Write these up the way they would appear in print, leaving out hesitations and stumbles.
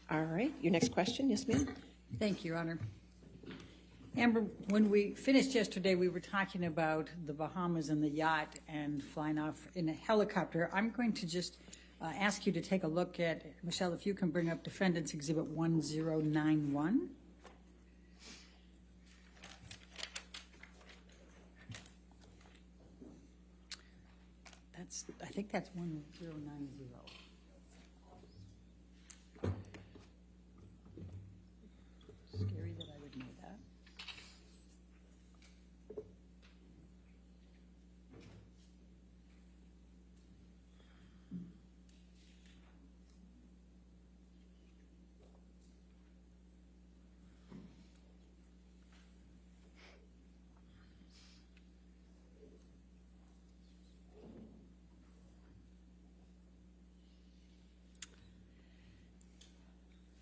All right, your next question, yes, ma'am? Thank you, Your Honor. Amber, when we finished yesterday, we were talking about the Bahamas and the yacht and flying off in a helicopter. I'm going to just ask you to take a look at, Michelle, if you can bring up Defendants Exhibit 1091. I think that's 1090. Scary that I would know that.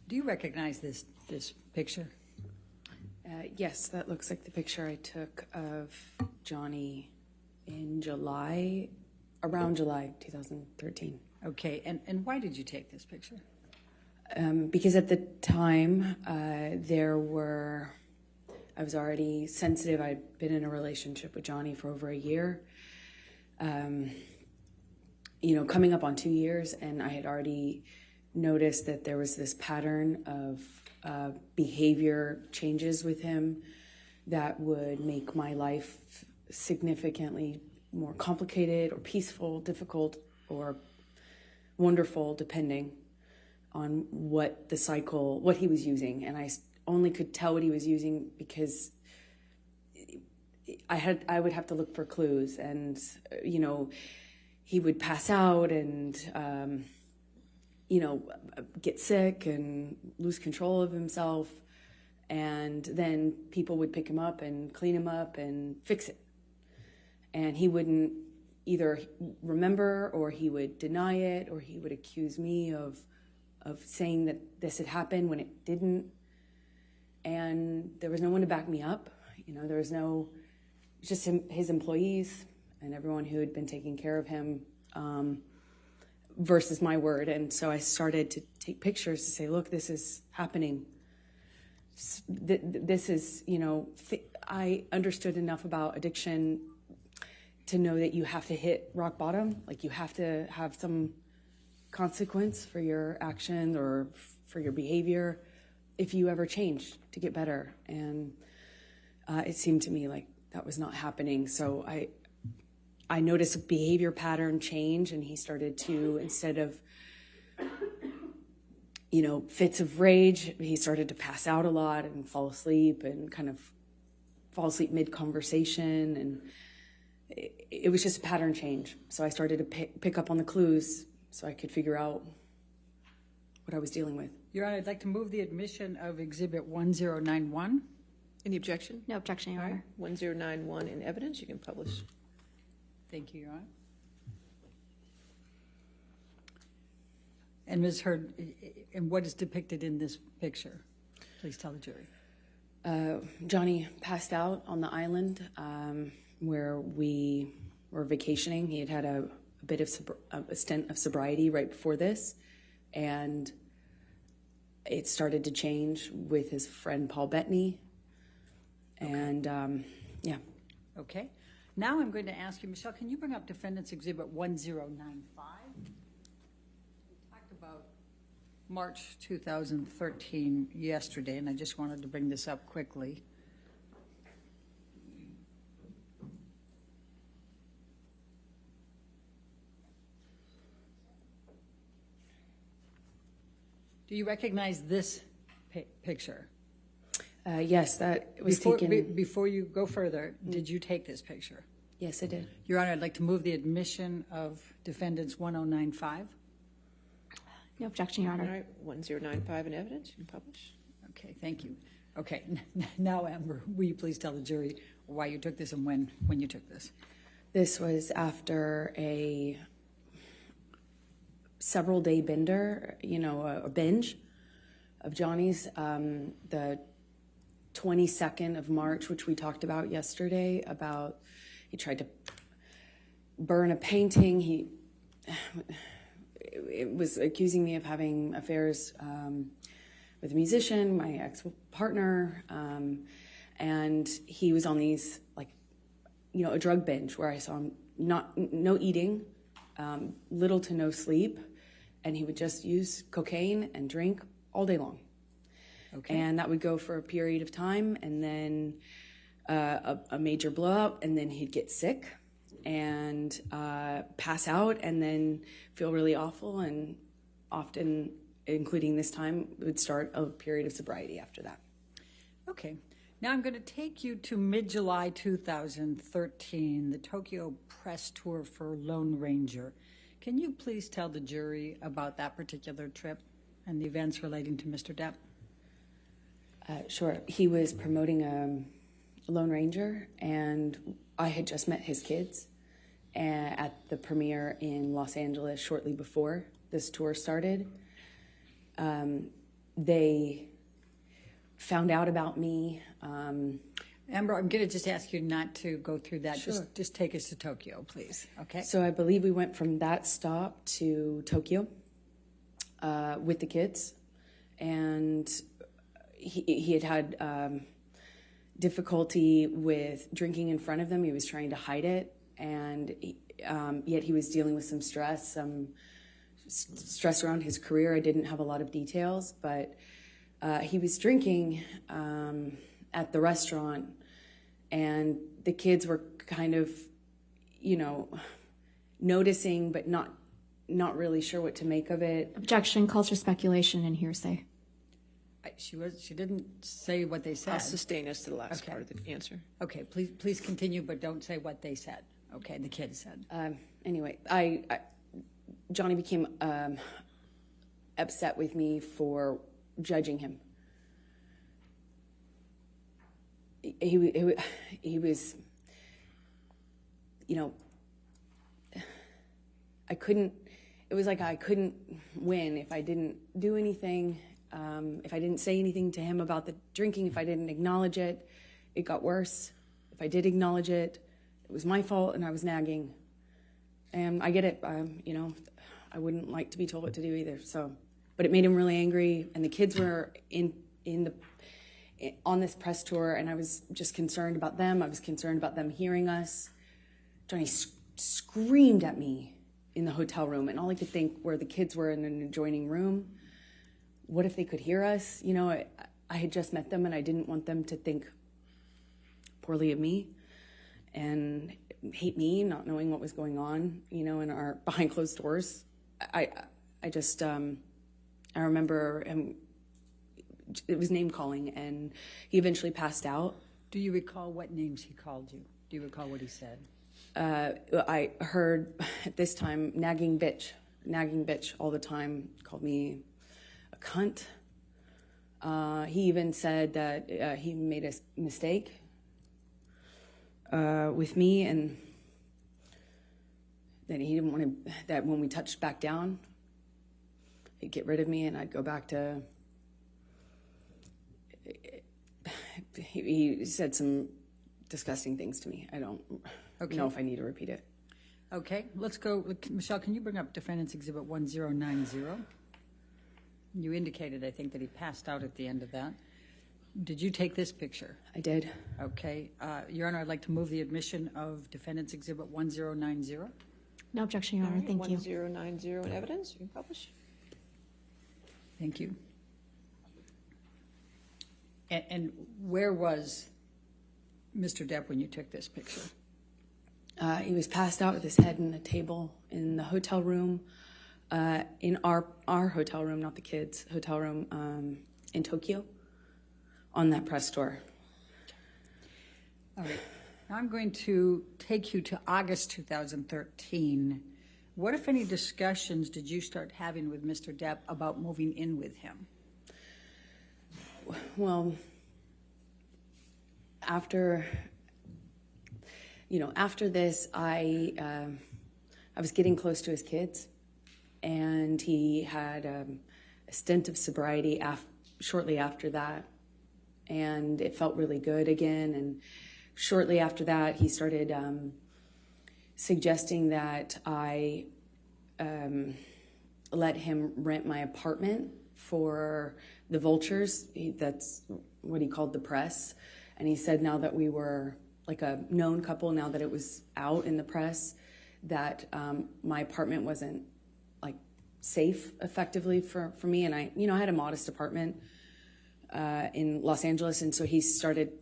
Do you recognize this picture? Yes, that looks like the picture I took of Johnny in July, around July 2013. Okay, and why did you take this picture? Because at the time, I was already sensitive. I'd been in a relationship with Johnny for over a year, coming up on 2 years, and I had already noticed that there was this pattern of behavior changes with him that would make my life significantly more complicated or peaceful, difficult, or wonderful, depending on what he was using. And I only could tell what he was using because I would have to look for clues, and he would pass out and get sick and lose control of himself, and then people would pick him up and clean him up and fix it, and he wouldn't either remember, or he would deny it, or he would accuse me of saying that this had happened when it didn't, and there was no one to back me up. There was just his employees and everyone who had been taking care of him, versus my word. And so I started to take pictures to say, look, this is happening. This is, I understood enough about addiction to know that you have to hit rock bottom. Like, you have to have some consequence for your action or for your behavior if you ever change to get better. And it seemed to me like that was not happening. So I noticed a behavior pattern change, and he started to, instead of, fits of rage, he started to pass out a lot and fall asleep mid-conversation, and it was just a pattern change. So I started to pick up on the clues so I could figure out what I was dealing with. Your Honor, I'd like to move the admission of Exhibit 1091. Any objection? No objection, Your All right, Honor. 1091 in evidence, you can publish. Thank you, Your Honor. And Ms. Heard, and what is depicted in this picture? Please tell the jury. Johnny passed out on the island where we were vacationing. He had a bit of a stint of sobriety right before this, and it started to change with his friend Paul Betany. And yeah. Okay. Now I'm going to ask you, Michelle, can you bring up Defendants Exhibit 1095? We talked about March 2013 yesterday, and I just wanted to bring this up quickly. Do you recognize this picture? Yes, that was taken. Before you go further, did you take this picture? Yes, I did. Your Honor, I'd like to move the admission of Defendants 1095. No objection, Your Honor. All right, 1095 in evidence, you can publish. Okay, thank you. Okay, now, Amber, will you please tell the jury why you took this and when you took this? This was after a several-day bender, a binge of Johnny's. The 22nd of March, which we talked about yesterday, about he tried to burn a painting. it was accusing me of having affairs with a musician, my ex-partner, and he was on these, like, a drug binge where I saw him no eating, little to no sleep, and he would just use cocaine and drink all day long. Okay. And that would go for a period of time, and then a major blowout, and then he'd get sick and pass out, and then feel really awful, and often, including this time, would start a period of sobriety after that. Okay. Now I'm going to take you to mid-July 2013, the Tokyo press tour for Lone Ranger. Can you please tell the jury about that particular trip and the events relating to Mr. Depp? Sure. He was promoting Lone Ranger, and I had just met his kids at the premiere in Los Angeles shortly before this tour started. They found out about me. Amber, I'm going to just ask you not to go through that. Sure. Just take us to Tokyo, please. Okay. So I believe we went from that stop to Tokyo with the kids, and he had difficulty with drinking in front of them. He was trying to hide it, and yet he was dealing with some stress around his career. I didn't have a lot of details, but he was drinking at the restaurant, and the kids were kind of, noticing, but not really sure what to make of it. Objection calls for speculation and hearsay. She didn't say what they said. I'll sustain us to the last part of the answer. Okay, please continue, but don't say what they said. Okay, the kids said. Anyway, Johnny became upset with me for judging him. He was, I couldn't, it was like I couldn't win if I didn't do anything, if I didn't say anything to him about the drinking, if I didn't acknowledge it, it got worse. If I did acknowledge it, it was my fault and I was nagging. And I get it, I wouldn't like to be told what to do either, so. But it made him really angry, and the kids were on this press tour, and I was just concerned about them. I was concerned about them hearing us. Johnny screamed at me in the hotel room, and all I could think were the kids were in an adjoining room. What if they could hear us? I had just met them, and I didn't want them to think poorly of me and hate me, not knowing what was going on, in our behind closed doors. I remember it was name calling, and he eventually passed out. Do you recall what names he called you? Do you recall what he said? I heard at this time nagging bitch all the time. Called me a cunt. He even said that he made a mistake with me, and that he didn't want to, that when we touched back down, he'd get rid of me and I'd go back to, he said some disgusting things to me. I don't know if I need to repeat it. Okay, let's go. Michelle, can you bring up Defendants Exhibit 1090? You indicated, I think, that he passed out at the end of that. Did you take this picture? I did. Okay. Your Honor, I'd like to move the admission of Defendants Exhibit 1090. No objection, Your Honor. Thank you. 1090 in evidence. You can publish. Thank you. And where was Mr. Depp when you took this picture? He was passed out with his head in a table in the hotel room, in our hotel room, not the kids' hotel room, in Tokyo, on that press tour. All right. Now I'm going to take you to August 2013. What, if any, discussions did you start having with Mr. Depp about moving in with him? Well, after this, I was getting close to his kids, and he had a stint of sobriety shortly after that, and it felt really good again. And shortly after that, he started suggesting that I let him rent my apartment for the vultures. That's what he called the press. And he said now that we were like a known couple, now that it was out in the press, that my apartment wasn't like safe effectively for me. And I had a modest apartment in Los Angeles. And so he started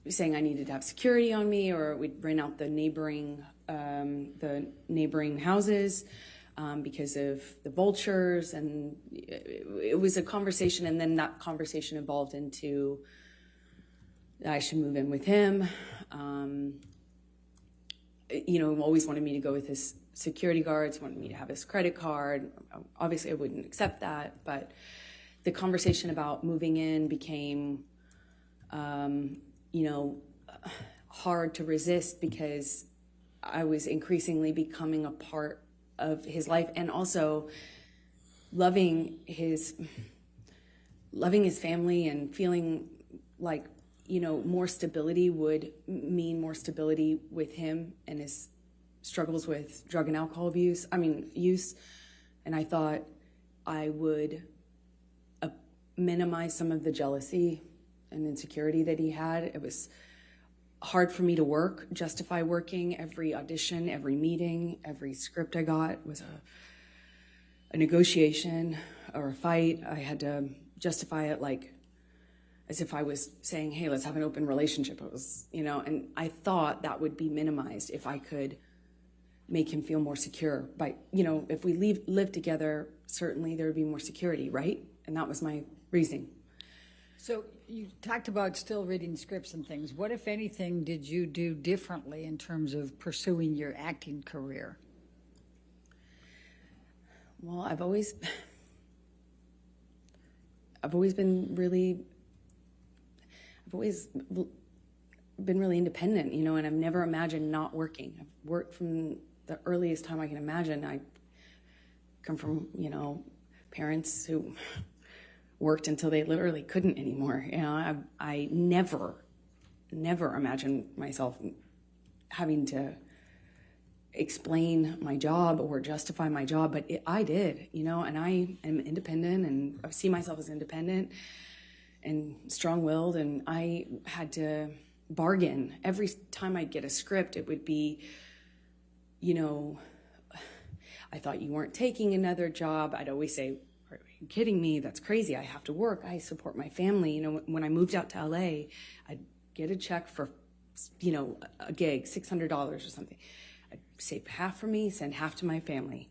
saying I needed to have security on me, or we'd rent out the neighboring houses because of the vultures. And it was a conversation, and then that conversation evolved into I should move in with him. Always wanted me to go with his security guards, wanted me to have his credit card. Obviously, I wouldn't accept that, but the conversation about moving in became, hard to resist because I was increasingly becoming a part of his life, and also loving his family and feeling like, more stability would mean more stability with him and his struggles with drug and alcohol use. And I thought I would minimize some of the jealousy and insecurity that he had. It was hard for me to justify working. Every audition, every meeting, every script I got was a negotiation or a fight. I had to justify it like as if I was saying, hey, let's have an open relationship. It was, and I thought that would be minimized if I could make him feel more secure. By, if we live together, certainly there would be more security, right? And that was my reasoning. So you talked about still reading scripts and things. What, if anything, did you do differently in terms of pursuing your acting career? Well, I've always been really independent, and I've never imagined not working. I've worked from the earliest time I can imagine. I come from, parents who worked until they literally couldn't anymore. I never imagined myself having to explain my job or justify my job, but I did, and I am independent, and I see myself as independent and strong-willed, and I had to bargain. Every time I'd get a script, it would be, I thought you weren't taking another job. I'd always say, are you kidding me? That's crazy. I have to work. I support my family. When I moved out to LA, I'd get a check for, a gig, $600 or something. I'd save half for me, send half to my family.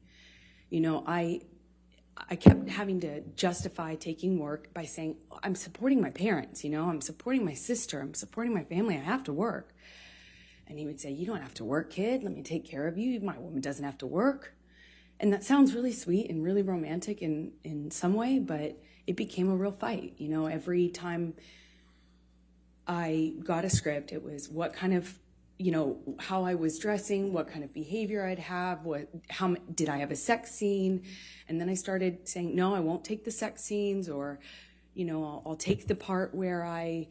I kept having to justify taking work by saying, I'm supporting my parents, I'm supporting my sister, I'm supporting my family, I have to work. And he would say, you don't have to work, kid, let me take care of you, my woman doesn't have to work. And that sounds really sweet and really romantic in some way, but it became a real fight. Every time I got a script, it was what kind of, how I was dressing, what kind of behavior I'd have, how did I have a sex scene? And then I started saying, no, I won't take the sex scenes, or, I'll take the part where I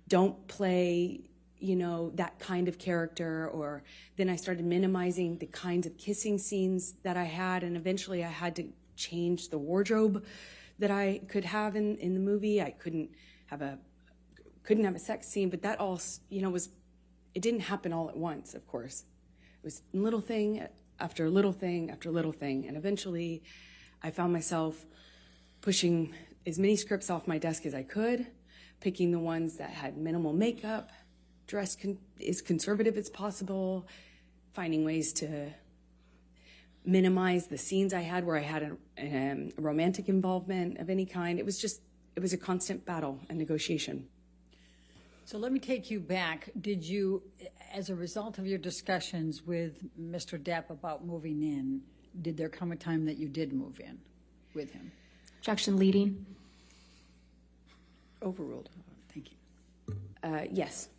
don't play, that kind of character. Or then I started minimizing the kinds of kissing scenes that I had. And eventually I had to change the wardrobe that I could have in the movie. I couldn't have a sex scene, but that all, it didn't happen all at once, of course. It was little thing after little thing after little thing. And eventually I found myself pushing as many scripts off my desk as I could, picking the ones that had minimal makeup, dressed as conservative as possible, finding ways to minimize the scenes I had where I had a romantic involvement of any kind. It was a constant battle and negotiation. So let me take you back. Did you, as a result of your discussions with Mr. Depp about moving in, did there come a time that you did move in with him? Objection leading. Overruled. Thank you. Yes.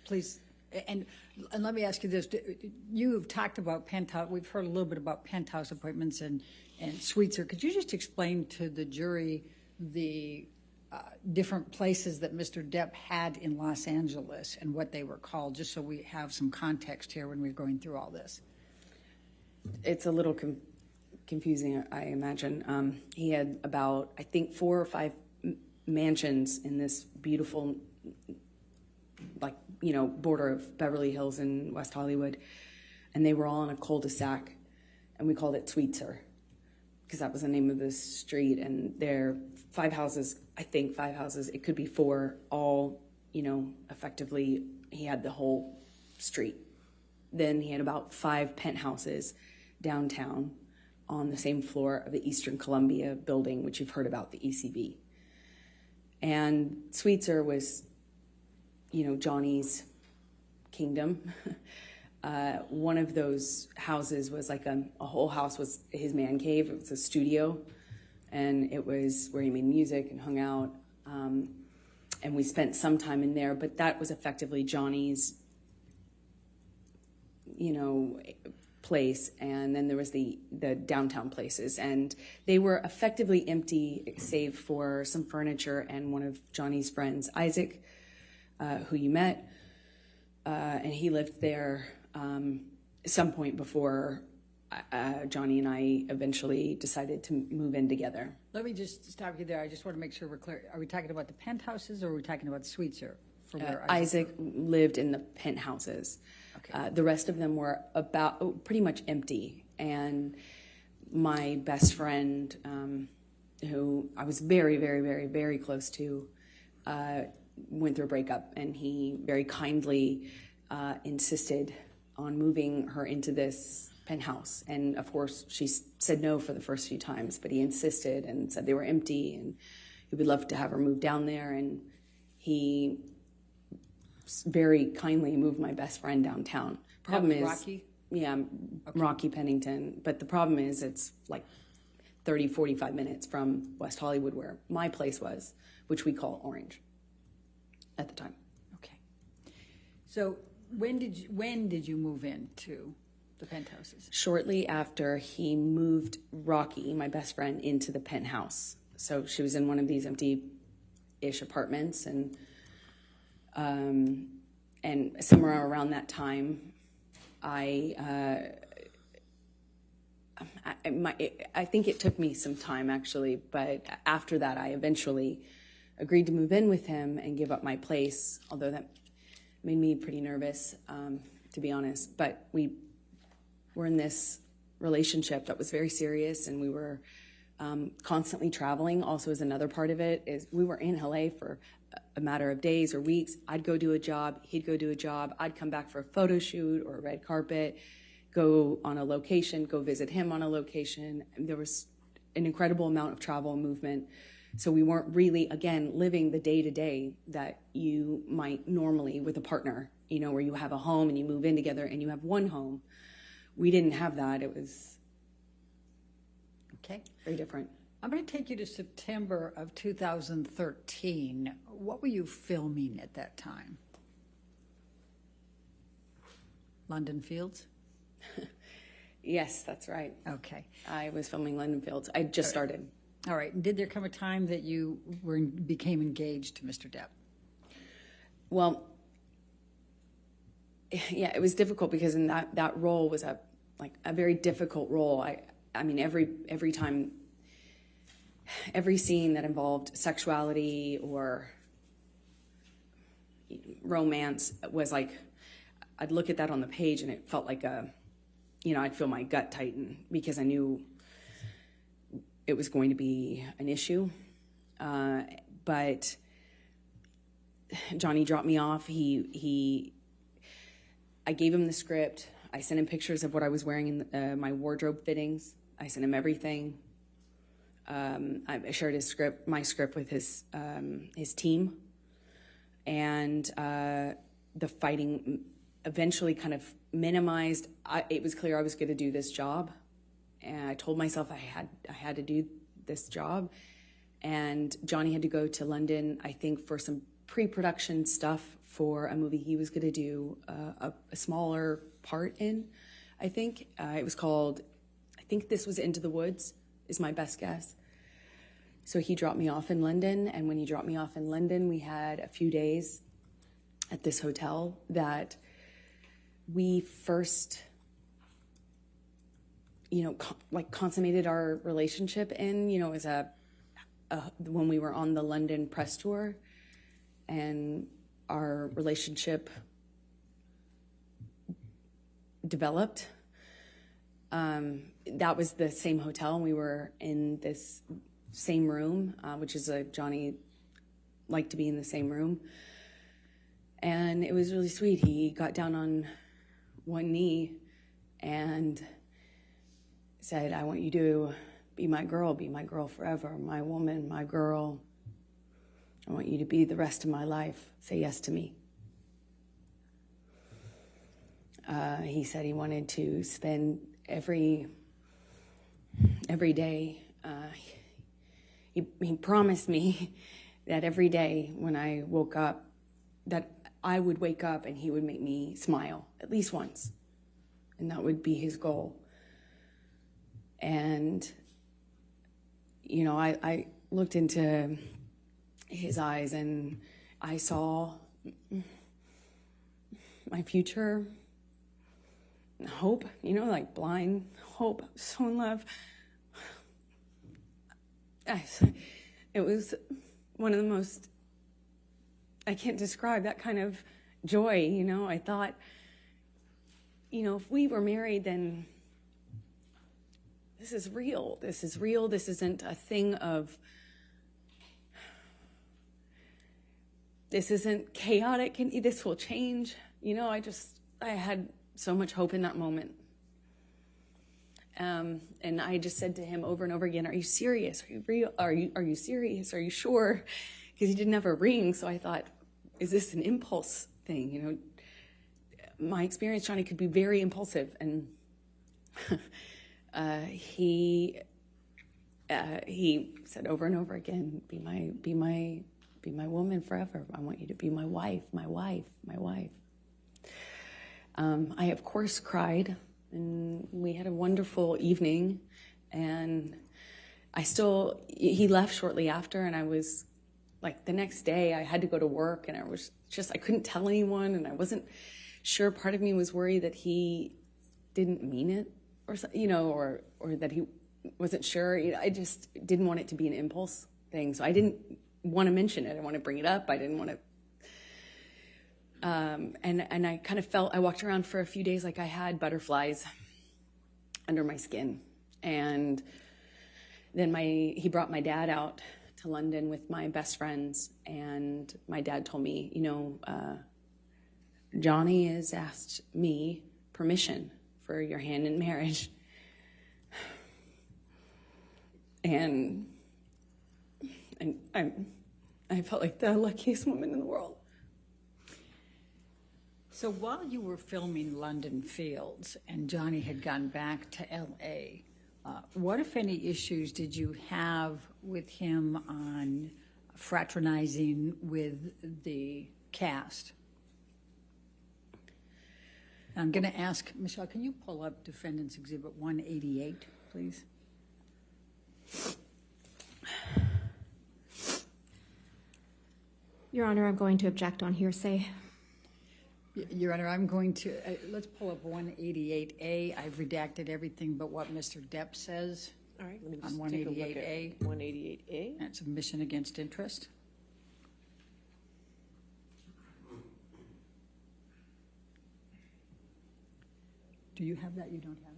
Please, and let me ask you this. You've talked about penthouse. We've heard a little bit about penthouse appointments and suites. Could you just explain to the jury the different places that Mr. Depp had in Los Angeles and what they were called, just so we have some context here when we're going through all this? it's a little confusing, I imagine. He had about, I think, 4 or 5 mansions in this beautiful, like, border of Beverly Hills and West Hollywood. And they were all in a cul-de-sac, and we called it Sweetser, because that was the name of the street. And there 5 houses, I think 5 houses, it could be 4, all, effectively, he had the whole street. Then he had about 5 penthouses downtown on the same floor of the Eastern Columbia building, which you've heard about, the ECB. And Sweetser was, Johnny's kingdom. One of those houses was like a whole house was his man cave. It was a studio, and it was where he made music and hung out. And we spent some time in there, but that was effectively Johnny's, place. And then there was the downtown places, and they were effectively empty save for some furniture and one of Johnny's friends, Isaac, who you met, and he lived there some point before Johnny and I eventually decided to move in together. Let me just stop you there. I just want to make sure we're clear. Are we talking about the penthouses, or are we talking about Sweetser? Isaac lived in the penthouses. Okay. The rest of them were pretty much empty. And my best friend, who I was very, very, very, very close to, went through a breakup, and he very kindly insisted on moving her into this penthouse. And of course, she said no for the first few times, but he insisted and said they were empty, and he would love to have her move down there. And he very kindly moved my best friend downtown. Problem is, Rocky? Yeah, okay. Rocky Pennington. But the problem is it's like 30, 45 minutes from West Hollywood, where my place was, which we call Orange at the time. Okay. So when did you move into the penthouses? Shortly after he moved Rocky, my best friend, into the penthouse. So she was in one of these empty-ish apartments, and somewhere around that time, I think it took me some time, actually, but after that, I eventually agreed to move in with him and give up my place, although that made me pretty nervous, to be honest. But we were in this relationship that was very serious, and we were constantly traveling. Also, as another part of it, is we were in LA for a matter of days or weeks. I'd go do a job, he'd go do a job, I'd come back for a photo shoot or a red carpet, go on a location, go visit him on a location. And there was an incredible amount of travel and movement. So we weren't really, again, living the day-to-day that you might normally with a partner, where you have a home and you move in together and you have one home. We didn't have that. It was very different. I'm going to take you to September of 2013. What were you filming at that time? London Fields? Yes, that's right. Okay. I was filming London Fields. I just started. All right. And did there come a time that you became engaged to Mr. Depp? Well, yeah, it was difficult because in that role was a very difficult role. I mean, every time, every scene that involved sexuality or romance was like, I'd look at that on the page and it felt like I'd feel my gut tighten because I knew it was going to be an issue. But Johnny dropped me off. I gave him the script. I sent him pictures of what I was wearing in my wardrobe fittings. I sent him everything. I shared my script with his team, and the fighting eventually kind of minimized. It was clear I was going to do this job, and I told myself I had to do this job. And Johnny had to go to London, I think, for some pre-production stuff for a movie he was going to do a smaller part in. I think it was called. I think this was Into the Woods, is my best guess. So he dropped me off in London, and when he dropped me off in London, we had a few days at this hotel that we first consummated our relationship in, as when we were on the London press tour, and our relationship developed. That was the same hotel, and we were in this same room, which is Johnny liked to be in the same room. And it was really sweet. He got down on one knee and said, "I want you to be my girl forever, my woman, my girl. I want you to be the rest of my life. Say yes to me." He said he wanted to spend every day. He promised me that every day when I woke up, that I would wake up and he would make me smile at least once. And that would be his goal. And, I looked into his eyes and I saw my future, hope, like blind hope, so in love. It was one of the most, I can't describe that kind of joy, I thought, if we were married, then this is real. This isn't a thing of, this isn't chaotic, and this will change. I had so much hope in that moment. And I just said to him over and over again, "Are you serious? Are you real? Are you serious? Are you sure?" Because he didn't have a ring, so I thought, is this an impulse thing? My experience, Johnny, could be very impulsive, and he said over and over again, "Be my woman forever. I want you to be my wife, my wife, my wife." I, of course, cried, and we had a wonderful evening, and he left shortly after, and I was, the next day I had to go to work, and I couldn't tell anyone, and I wasn't sure. Part of me was worried that he didn't mean it, or that he wasn't sure. I just didn't want it to be an impulse thing, so I didn't want to mention it. I want to bring it up. I didn't want to. And I kind of I walked around for a few days like I had butterflies under my skin. And then he brought my dad out to London with my best friends. And my dad told me, "Johnny has asked me permission for your hand in marriage." And I felt like the luckiest woman in the world. So while you were filming London Fields and Johnny had gone back to L.A., what, if any, issues did you have with him on fraternizing with the cast? I'm going to ask, Michelle, can you pull up Defendants Exhibit 188, please? Your Honor, I'm going to object on hearsay. Your Honor, I'm going to, let's pull up 188A. I've redacted everything but what Mr. Depp says. All right, let me On just take a look 188A. at 188A. That's submission against interest. Do you have that? You don't have it?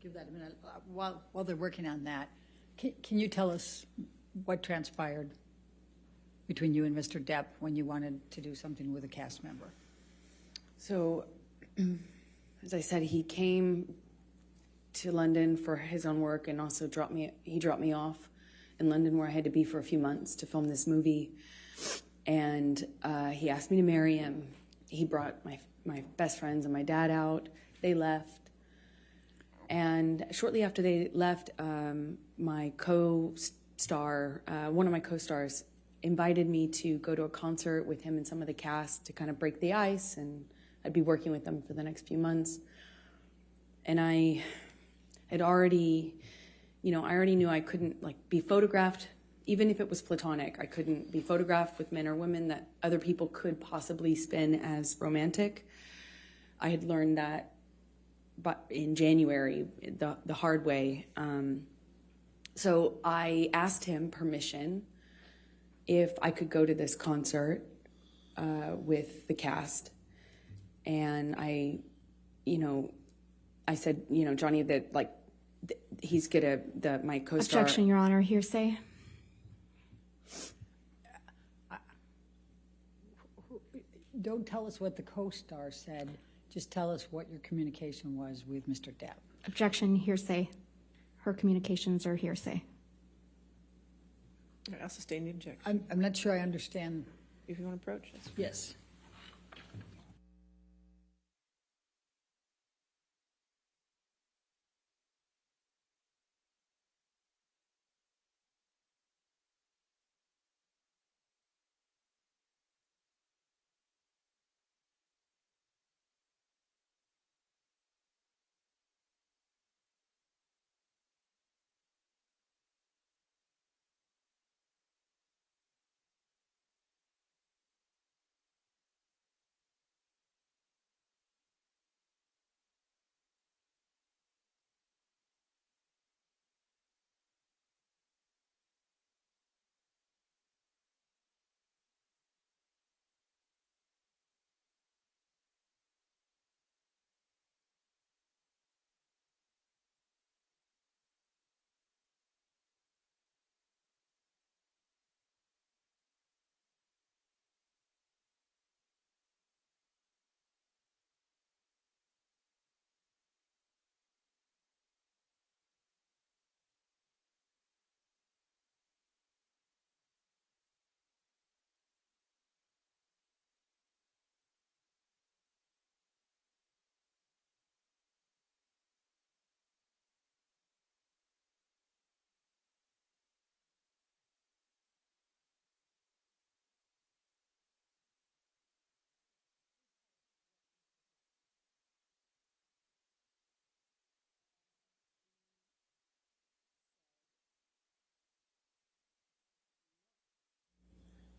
Give that a minute. While they're working on that, can you tell us what transpired between you and Mr. Depp when you wanted to do something with a cast member? So, as I said, he came to London for his own work, and also dropped me off in London, where I had to be for a few months to film this movie. And he asked me to marry him. He brought my best friends and my dad out. They left. And shortly after they left, my co-star, one of my co-stars, invited me to go to a concert with him and some of the cast to kind of break the ice and I'd be working with them for the next few months. And I had already, I already knew I couldn't be photographed, even if it was platonic. I couldn't be photographed with men or women that other people could possibly spin as romantic. I had learned that but in January, the hard way. So I asked him permission if I could go to this concert with the cast. And I said, Johnny, that he's my co-star. Objection, Your Honor. Hearsay. Don't tell us what the co-star said. Just tell us what your communication was with Mr. Depp. Objection, hearsay. Her communications are hearsay. I'll sustain the objection. I'm not sure I understand. If you want to approach this. Yes.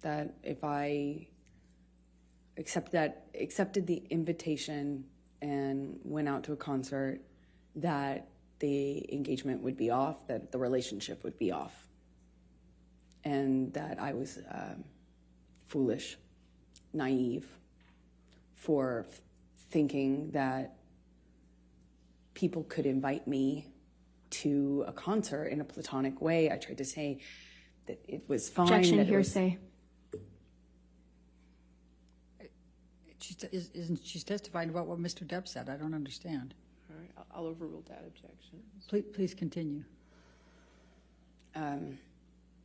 That if I accepted the invitation and went out to a concert, that the engagement would be off, that the relationship would be off, and that I was foolish, naive, for thinking that people could invite me to a concert in a platonic way. I tried to say that it was fine. Objection, hearsay. She's testifying about what Mr. Depp said. I don't understand. All right, I'll overrule that objection. Please continue.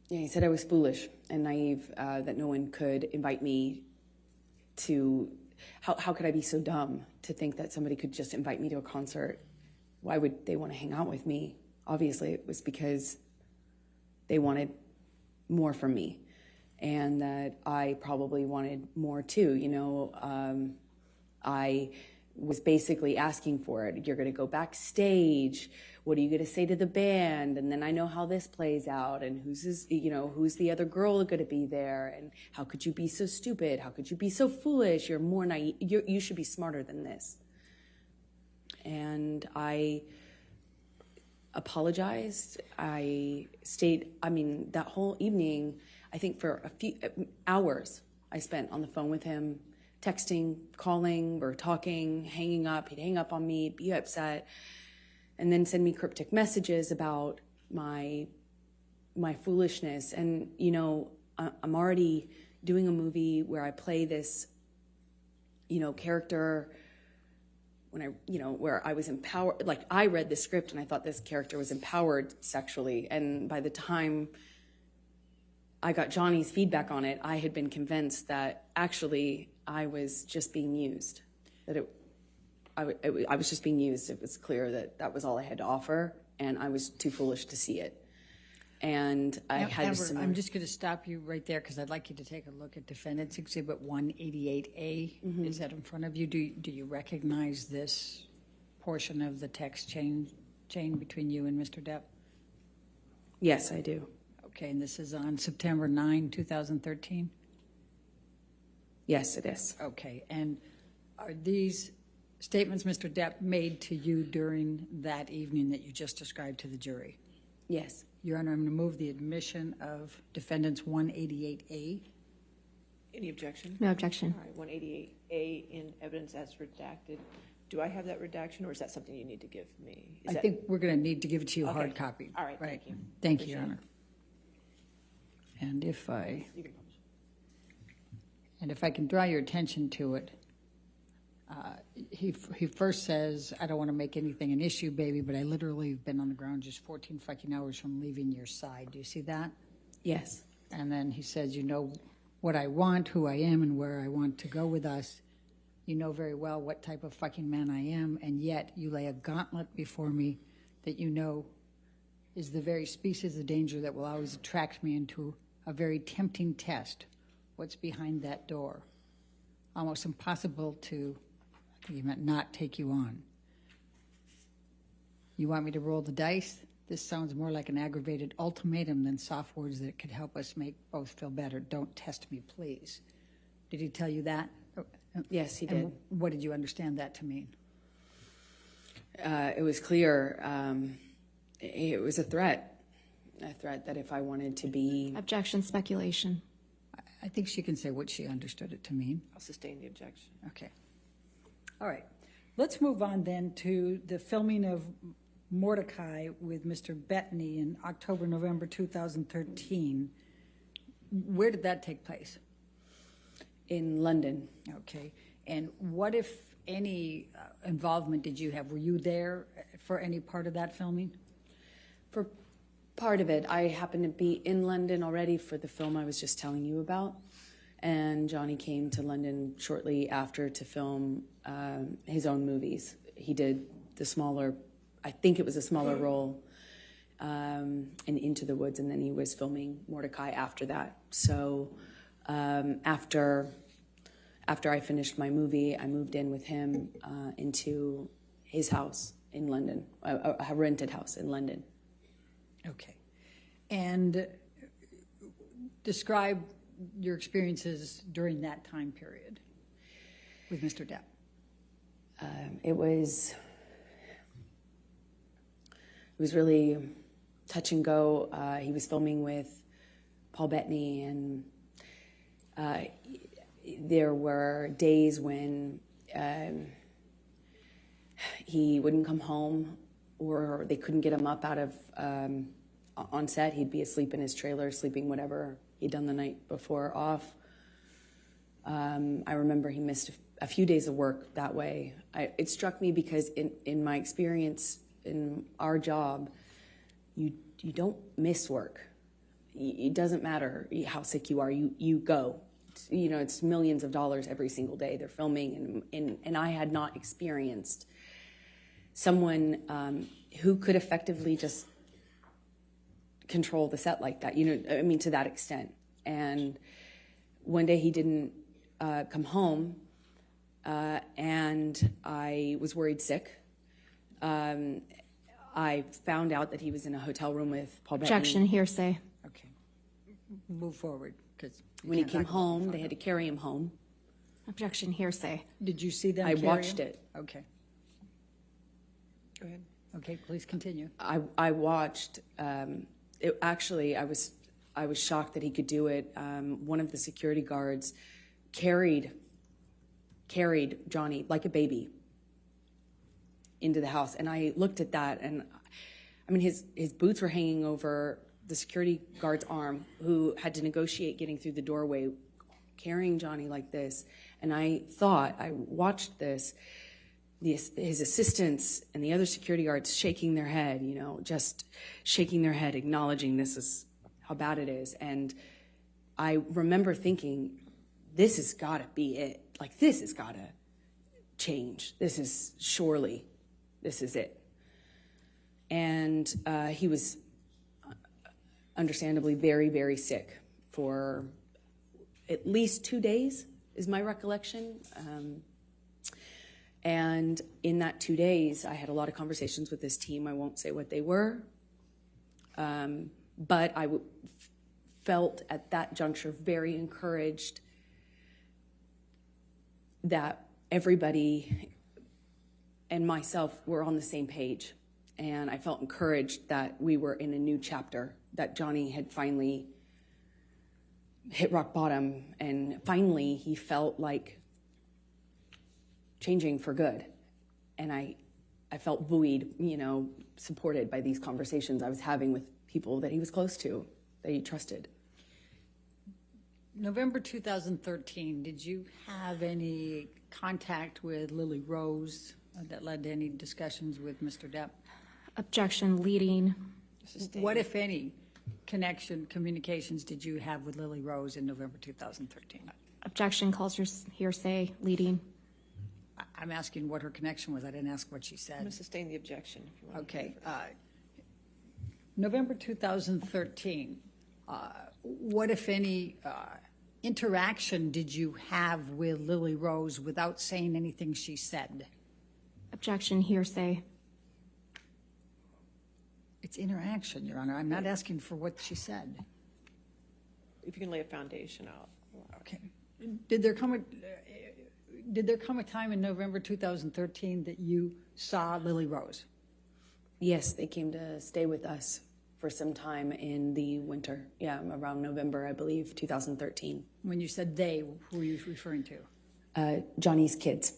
He said I was foolish and naive, that no one could invite me to... How could I be so dumb to think that somebody could just invite me to a concert? Why would they want to hang out with me? Obviously, it was because they wanted more from me, and that I probably wanted more too. I was basically asking for it. You're going to go backstage. What are you going to say to the band? And then I know how this plays out, and who's the other girl going to be there? And how could you be so stupid? How could you be so foolish? You're more naive. You should be smarter than this. And I apologized. That whole evening, I think for a few hours, I spent on the phone with him, texting, calling, we're talking, hanging up. He'd hang up on me, be upset, and then send me cryptic messages about my foolishness. And, I'm already doing a movie where I play this, character where I was empowered. Like, I read the script and I thought this character was empowered sexually. And by the time I got Johnny's feedback on it, I had been convinced that actually I was just being used. I was just being used. It was clear that that was all I had to offer, and I was too foolish to see it. and I had a Amber, similar. I'm just going to stop you right there because I'd like you to take a look at Defendants Exhibit 188A. Is that in front of you? Do you recognize this portion of the text chain between you and Mr. Depp? Yes, I do. Okay, and this is on September 9, 2013? Yes, it is. Okay, and are these statements Mr. Depp made to you during that evening that you just described to the jury? Yes. Your Honor, I'm going to move the admission of Defendants 188A. Any objection? No objection. All right, 188A in evidence as redacted. Do I have that redaction, or is that something you need to give me? I think we're going to need to give it to you Okay. hard copy. All right, thank you. Thank you, Your Appreciate Honor. And if I You can publish it. can draw your attention to it, he first says, I don't want to make anything an issue, baby, but I literally have been on the ground just 14 fucking hours from leaving your side. Do you see that? Yes. And then he says, you know what I want, who I am, and where I want to go with us. You know very well what type of fucking man I am, and yet you lay a gauntlet before me that you know is the very species of danger that will always attract me into a very tempting test. What's behind that door? Almost impossible to, I think he meant not take you on. You want me to roll the dice? This sounds more like an aggravated ultimatum than soft words that could help us make both feel better. Don't test me, please. Did he tell you that? Yes, he And did. what did you understand that to mean? It was clear. It was a threat that if I wanted to be. Objection, speculation. I think she can say what she understood it to mean. I'll sustain the objection. Okay. All right. Let's move on then to the filming of Mordecai with Mr. Betany in October, November 2013. Where did that take place? In London. Okay. And what, if any, involvement did you have? Were you there for any part of that filming? For part of it, I happened to be in London already for the film I was just telling you about. And Johnny came to London shortly after to film his own movies. He did the smaller, I think it was a smaller role in Into the Woods, and then he was filming Mordecai after that. So after I finished my movie, I moved in with him into his house in London, a rented house in London. Okay. And describe your experiences during that time period with Mr. Depp. It was really touch and go. He was filming with Paul Betany, and there were days when he wouldn't come home, or they couldn't get him up out of on set. He'd be asleep in his trailer, sleeping whatever he'd done the night before off. I remember he missed a few days of work that way. It struck me because in my experience in our job, you don't miss work. It doesn't matter how sick you are. You go. It's millions of dollars every single day they're filming, and I had not experienced someone who could effectively just control the set like that, to that extent. And one day he didn't come home, and I was worried sick. I found out that he was in a hotel room with Paul Bettany. Objection, hearsay. Okay. Move forward. When he came home, they had to carry him home. Objection, hearsay. Did you see them I carry watched him? it. Okay. Go ahead. Okay, please continue. I watched. I was shocked that he could do it. One of the security guards carried Johnny like a baby into the house, and I looked at that, and his boots were hanging over the security guard's arm, who had to negotiate getting through the doorway, carrying Johnny like this. And I watched this. His assistants and the other security guards shaking their head, just shaking their head, acknowledging this is how bad it is. And I remember thinking, this has got to be it. Like, this has got to change. This is it. And he was understandably very, very sick for at least 2 days, is my recollection. And in that 2 days, I had a lot of conversations with this team. I won't say what they were, but I felt at that juncture very encouraged that everybody and myself were on the same page. And I felt encouraged that we were in a new chapter, that Johnny had finally hit rock bottom, and finally he felt like changing for good. And I felt buoyed, supported by these conversations I was having with people that he was close to, that he trusted. November 2013, did you have any contact with Lily Rose that led to any discussions with Mr. Depp? Objection, leading. Sustained. What, if any, communications did you have with Lily Rose in November 2013? Objection, calls for hearsay, leading. I'm asking what her connection was. I didn't ask what she I'm going said. to sustain the objection if you want. Okay. November 2013, what, if any, interaction did you have with Lily Rose without saying anything she said? Objection, hearsay. It's interaction, Your Honor. I'm not asking for what she said. If you can lay a foundation out. Okay. Did there come a time in November 2013 that you saw Lily Rose? Yes, they came to stay with us for some time in the winter. Yeah, around November, I believe, 2013. When you said they, who were you referring to? Johnny's kids,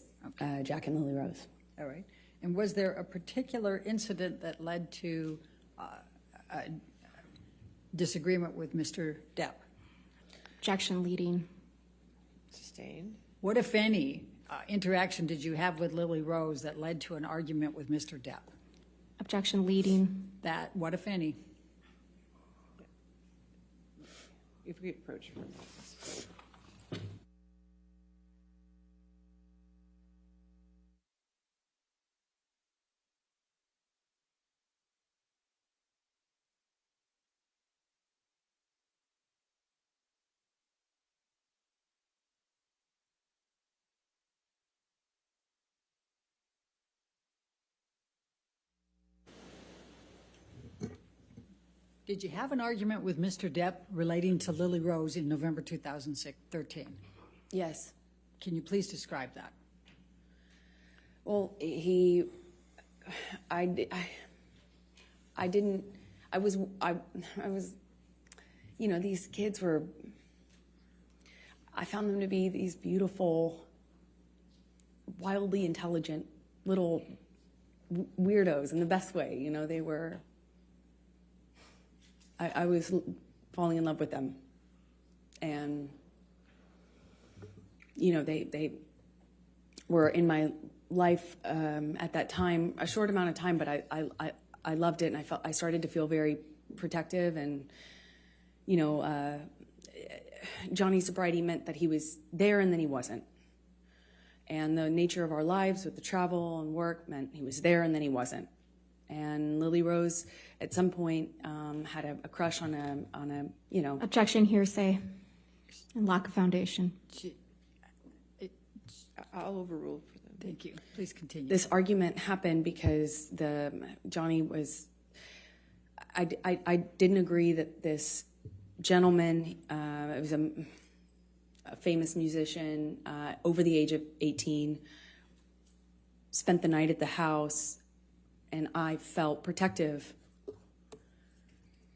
Jack and Lily Rose. All right. And was there a particular incident that led to a disagreement with Mr. Depp? Objection, leading. Sustained. What, if any, interaction did you have with Lily Rose that led to an argument with Mr. Depp? Objection, leading. That, what, if any? If we approach for a moment. Did you have an argument with Mr. Depp relating to Lily Rose in November 2013? Yes. Can you please describe that? Well, I was, these kids were, I found them to be these beautiful, wildly intelligent little weirdos in the best way. They were, I was falling in love with them. And, they were in my life at that time, a short amount of time, but I loved it, and I started to feel very protective, and Johnny's sobriety meant that he was there and then he wasn't, and the nature of our lives with the travel and work meant he was there and then he wasn't. And Lily Rose at some point had a crush on a Objection, hearsay, and lack of foundation. I'll overrule for them. Thank you. Please continue. This argument happened because Johnny was, I didn't agree that this gentleman, it was a famous musician, over the age of 18, spent the night at the house, and I felt protective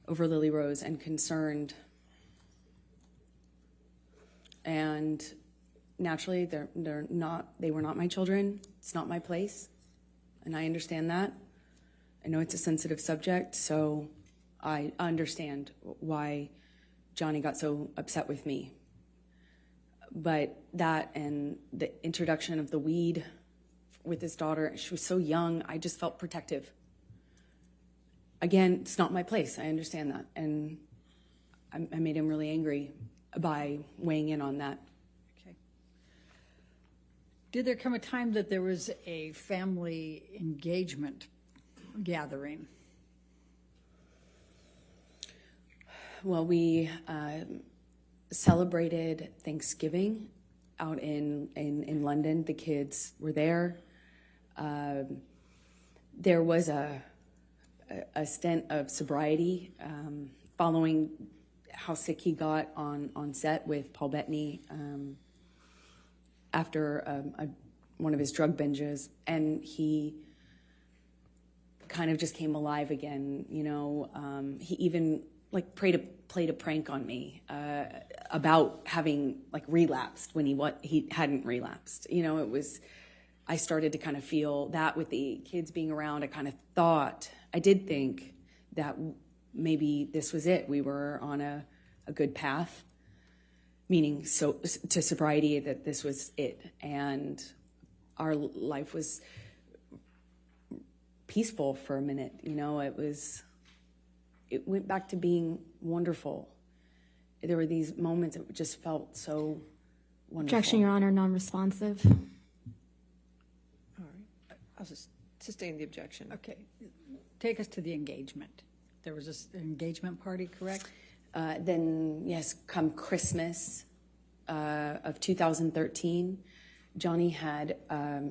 over Lily Rose and concerned. And naturally, they were not my children. It's not my place, and I understand that. I know it's a sensitive subject, so I understand why Johnny got so upset with me. But that and the introduction of the weed with his daughter, she was so young, I just felt protective. Again, it's not my place. I understand that, and I made him really angry by weighing in on that. Did there come a time that there was a family engagement gathering? Well, we celebrated Thanksgiving out in London. The kids were there. There was a stint of sobriety following how sick he got on set with Paul Betany after one of his drug binges, and he kind of just came alive again. You know, he even like played a prank on me about having like relapsed when he hadn't relapsed. You know, I started to kind of feel that with the kids being around. I did think that maybe this was it. We were on a good path, meaning to sobriety, that this was it. And our life was peaceful for a minute. You know, it went back to being wonderful. There were these moments that just felt so wonderful. Objection, Your Honor, non-responsive. All right. I'll just sustain the objection. Okay. Take us to the engagement. There was an engagement party, correct? Then, yes, come Christmas of 2013, Johnny had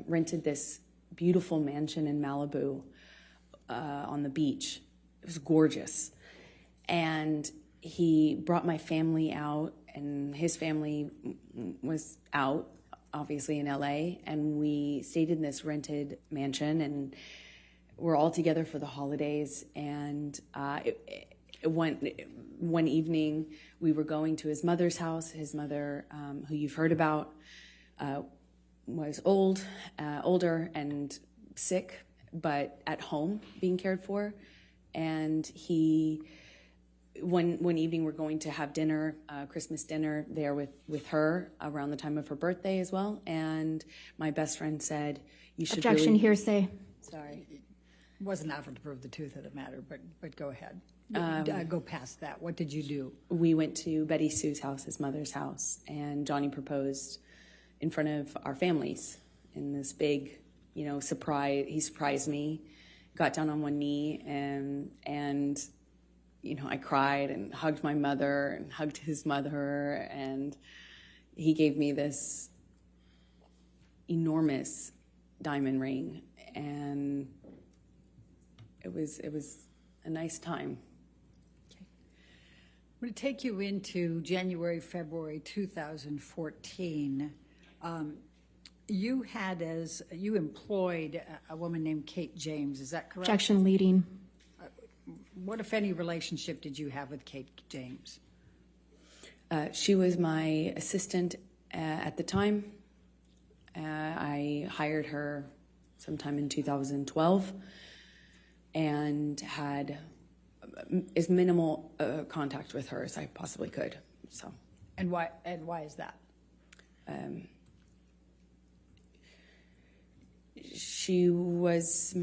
rented this beautiful mansion in Malibu on the beach. It was gorgeous. And he brought my family out, and his family was out, obviously, in LA. And we stayed in this rented mansion, and we're all together for the holidays. And one evening, we were going to his mother's house. His mother, who you've heard about, was older and sick, but at home being cared for. And one evening we're going to have dinner, Christmas dinner there with her around the time of her birthday as well. And my best friend said, "You should." Objection, really... hearsay. Sorry. Wasn't offered to prove the truth of the matter, but go ahead. Go past that. What did you do? We went to Betty Sue's house, his mother's house, and Johnny proposed in front of our families in this big, surprise. He surprised me, got down on one knee, and I cried and hugged my mother and hugged his mother, and he gave me this enormous diamond ring, and it was a nice time. I'm going to take you into January, February 2014. You employed a woman named Kate James, is that correct? Objection, leading. What, if any, relationship did you have with Kate James? She was my assistant at the time. I hired her sometime in 2012 and had as minimal contact with her as I possibly could. So. And why is that? She was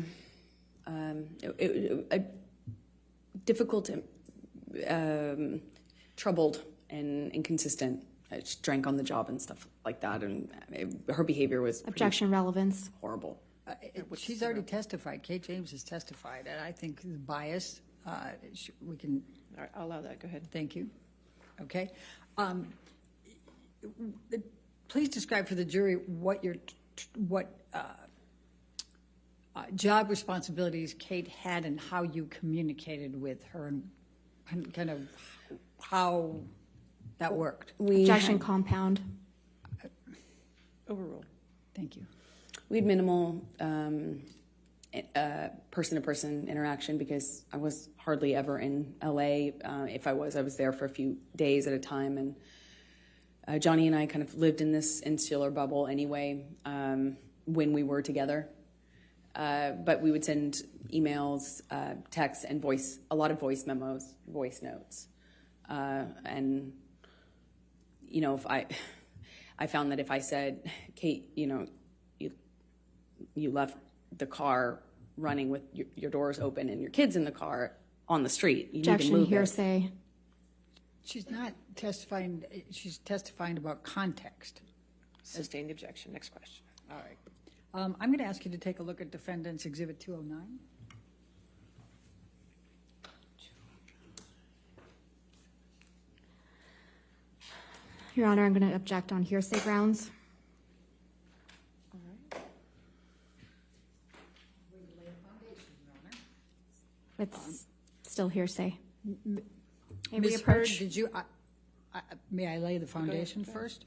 difficult, troubled, and inconsistent. She drank on the job and stuff like that, and her behavior was Objection, relevance. horrible. She's already testified. Kate James has testified, and I think the bias, we can... All right, I'll allow that. Go ahead. Thank you. Okay. Please describe for the jury what job responsibilities Kate had and how you communicated with her and kind of how that worked. Objection, compound. Overruled. Thank you. We had minimal person-to-person interaction because I was hardly ever in LA. If I was there for a few days at a time. And Johnny and I kind of lived in this insular bubble anyway when we were together. But we would send emails, texts, and a lot of voice memos, voice notes. And, if I found that if I said, "Kate, you left the car running with your doors open and your kids in the car on the street. You Objection, need to move hearsay. She's not testifying. She's testifying about context. Sustain the objection. Next question. All right. I'm going to ask you to take a look at Defendants Exhibit 209. Your Honor, I'm going to object on hearsay grounds. It's still hearsay. May we Ms. Hurd, approach? did you, may I lay the foundation first?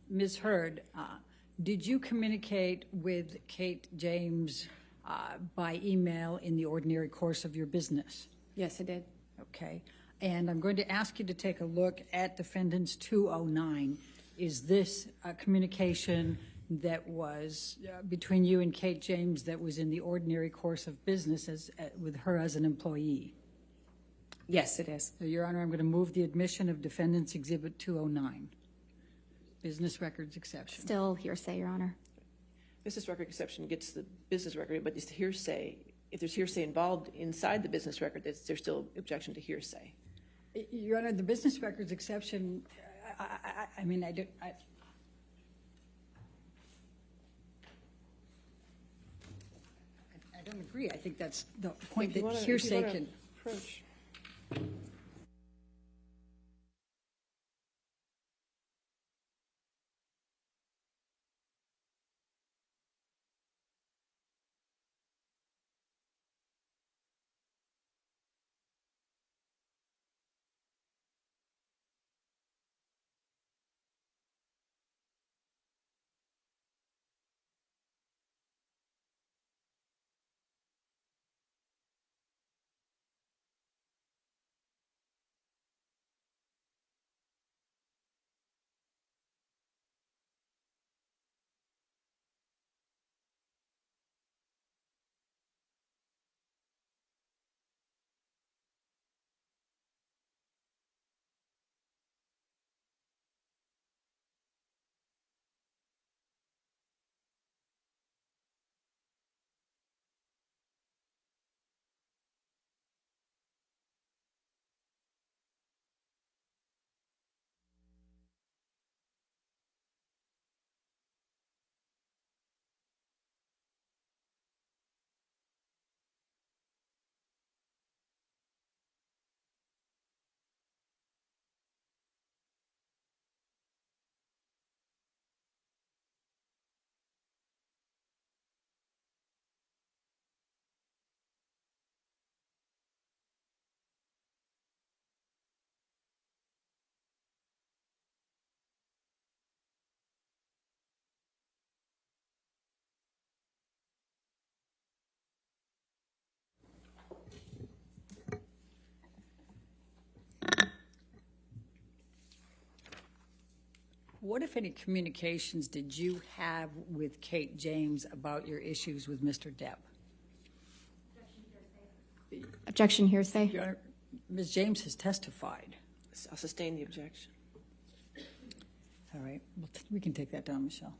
Ms. Hurd, did you communicate with Kate James by email in the ordinary course of your business? Yes, I did. Okay. And I'm going to ask you to take a look at Defendants 209. Is this a communication that was between you and Kate James that was in the ordinary course of business with her as an employee? Yes, it is. So, Your Honor, I'm going to move the admission of Defendants Exhibit 209, business records exception. Still hearsay, Your Honor. Business record exception gets the business record, but it's hearsay. If there's hearsay involved inside the business record, there's still objection to hearsay. Your Honor, the business records exception, I mean, I don't agree. I think that's the point, If you that wanna- if you hearsay wanna can. approach. What, if any, communications did you have with Kate James about your issues with Mr. Depp? Objection hearsay. Your Honor, Ms. James has testified. I'll sustain the objection. All right, well, we can take that down, Michelle.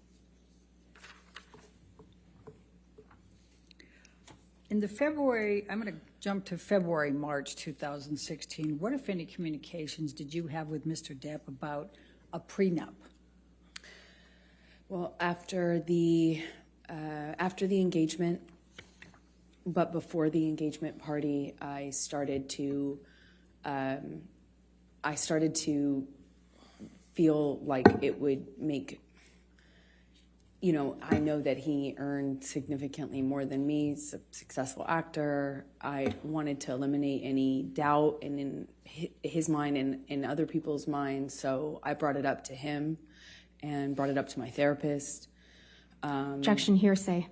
In the February, I'm going to jump to February, March 2016. What, if any, communications did you have with Mr. Depp about a prenup? Well, after the engagement, but before the engagement party, I started to feel like it would make, I know that he earned significantly more than me, he's a successful actor. I wanted to eliminate any doubt in his mind and in other people's minds, so I brought it up to him and brought it up to my therapist. Objection hearsay.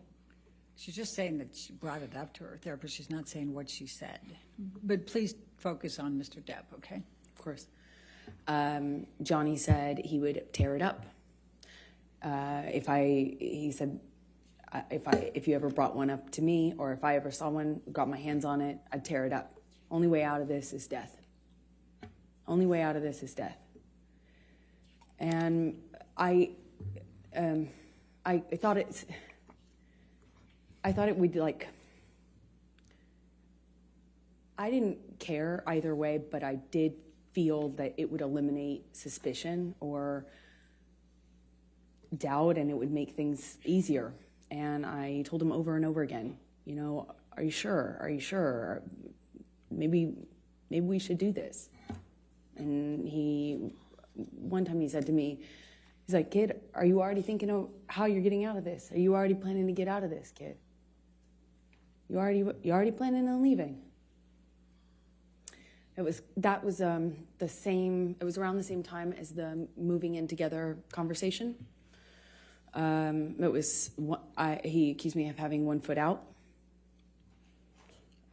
She's just saying that she brought it up to her therapist. She's not saying what she said. But please focus on Mr. Depp, okay? Of course. Johnny said he would tear it up. He said, if you ever brought one up to me, or if I ever saw one, got my hands on it, I'd tear it up. Only way out of this is death. Only way out of this is death. And I thought it would, like, I didn't care either way, but I did feel that it would eliminate suspicion or doubt, and it would make things easier. And I told him over and over again, are you sure? Are you sure? Maybe we should do this. And he one time he said to me, he's like, kid, are you already thinking of how you're getting out of this? Are you already planning to get out of this, kid? You already planning on leaving? It was around the same time as the moving in together conversation. He accused me of having 1 foot out.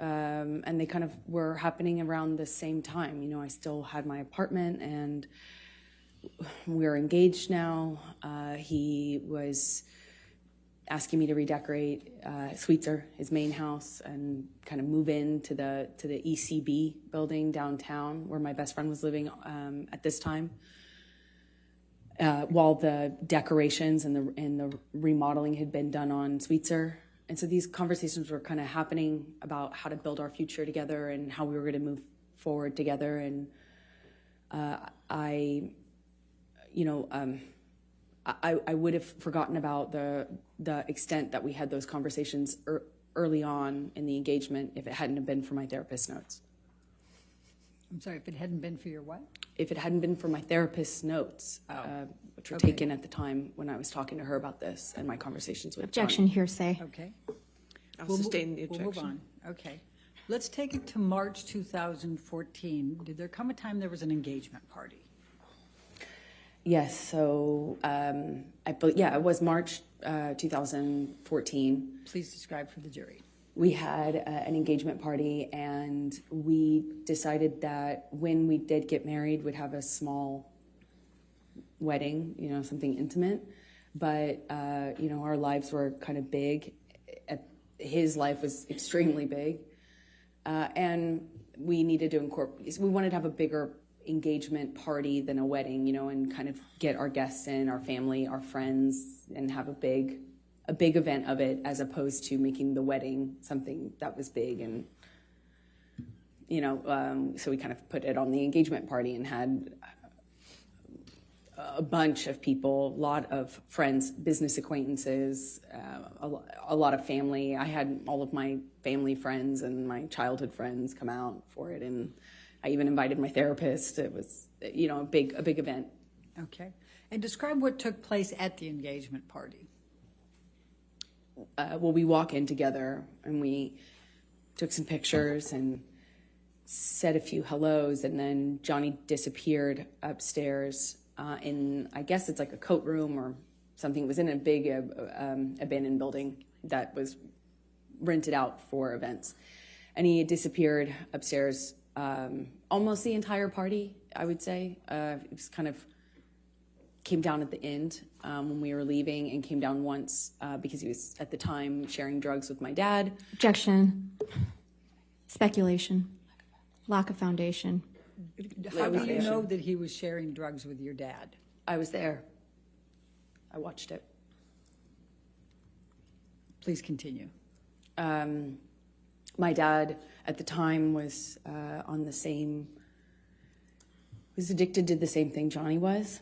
And they kind of were happening around the same time. You know, I still had my apartment and we're engaged now. He was asking me to redecorate Sweetser, his main house, and kind of move into the ECB building downtown where my best friend was living at this time. While the decorations and the remodeling had been done on Sweetser. And so these conversations were kind of happening about how to build our future together and how we were going to move forward together. And I would have forgotten about the extent that we had those conversations early on in the engagement if it hadn't have been for my therapist's notes. I'm sorry, if it hadn't been for your what? If it hadn't been for my therapist's notes, which were Okay. taken at the time when I was talking to her about this and my conversations with Objection, Johnny. hearsay. Okay. I'll sustain the objection. We'll move on. Okay. Let's take it to March 2014. Did there come a time there was an engagement party? Yes, so it was March 2014. Please describe for the jury. We had an engagement party, and we decided that when we did get married, we'd have a small wedding, you know, something intimate. But, our lives were kind of big. His life was extremely big. And we needed to we wanted to have a bigger engagement party than a wedding, you know, and kind of get our guests in, our family, our friends, and have a big event of it, as opposed to making the wedding something that was big. And, so we kind of put it on the engagement party and had a bunch of people, a lot of friends, business acquaintances, a lot of family. I had all of my family friends and my childhood friends come out for it. And I even invited my therapist. It was, a big event. Okay. And describe what took place at the engagement party. We walk in together and we took some pictures and said a few hellos, and then Johnny disappeared upstairs I guess it's like a coat room or something. It was in a big abandoned building that was rented out for events. And he had disappeared upstairs almost the entire party, I would say. It was kind of came down at the end when we were leaving, and came down once because he was at the time sharing drugs with my dad. Objection. Speculation. Lack of foundation. How do you know that he was sharing drugs with your dad? I was there. I watched it. Please continue. My dad at the time was was addicted to the same thing Johnny was.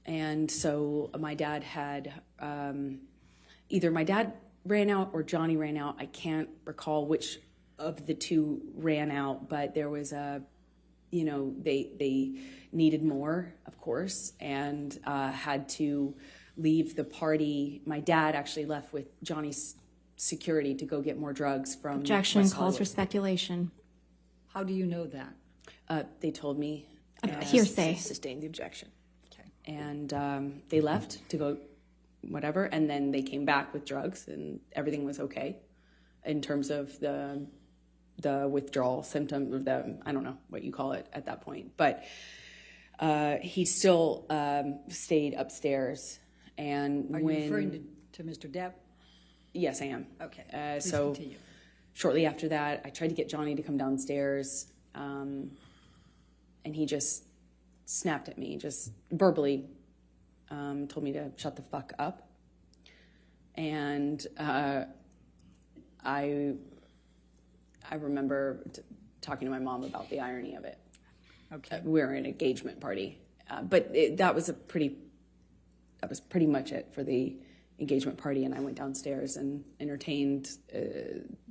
And so my dad had, either my dad ran out or Johnny ran out. I can't recall which of the two ran out, but there was they needed more, of course, and had to leave the party. My dad actually left with Johnny's security to go get more drugs from Objection. West Calls for Hollywood. speculation. How do you know that? They told me. Hearsay. Sustain the objection. Okay. And they left to go whatever, and then they came back with drugs, and everything was okay in terms of the withdrawal symptom, or I don't know what you call it at that point. But he still stayed upstairs. And Are you referring to Mr. Depp? Yes, I am. Okay. Please So continue. shortly after that, I tried to get Johnny to come downstairs, and he just snapped at me, just verbally told me to shut the fuck up. And I remember talking to my mom about the irony of it. Okay. We were at an engagement party, but that was pretty much it for the engagement party. And I went downstairs and entertained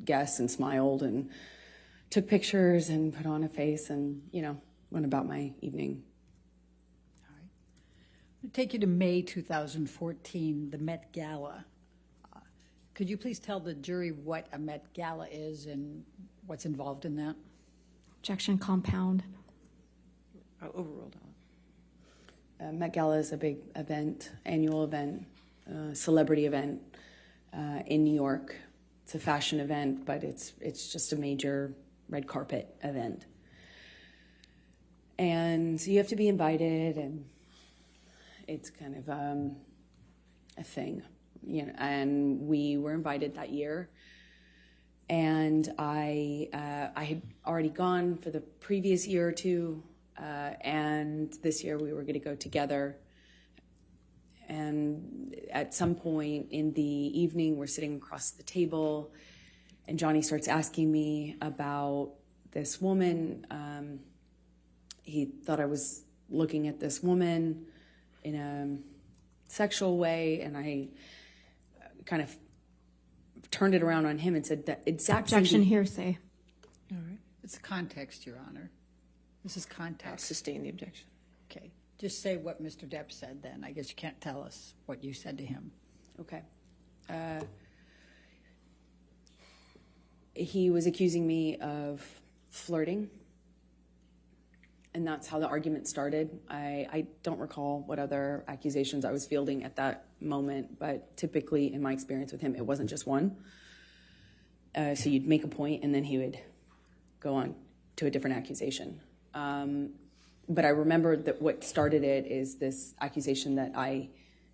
guests and smiled and took pictures and put on a face, and went about my evening. All right. I'm going to take you to May 2014, the Met Gala. Could you please tell the jury what a Met Gala is and what's involved in that? Objection compound. Overruled. Met Gala is a big event, annual event, celebrity event in New York. It's a fashion event, but it's just a major red carpet event. And you have to be invited, and it's kind of a thing, you know. And we were invited that year, and I had already gone for the previous year or two, and this year we were going to go together. And at some point in the evening, we're sitting across the table, and Johnny starts asking me about this woman. He thought I was looking at this woman in a sexual way, and I kind of turned it around on him and said that exact same Objection hearsay. All right. It's context, Your Honor. This is I'll context. sustain the objection. Okay. Just say what Mr. Depp said then. I guess you can't tell us what you said to him. Okay. He was accusing me of flirting, and that's how the argument started. I don't recall what other accusations I was fielding at that moment, but typically in my experience with him, it wasn't just one. So you'd make a point, and then he would go on to a different accusation. But I remember that what started it is this accusation that I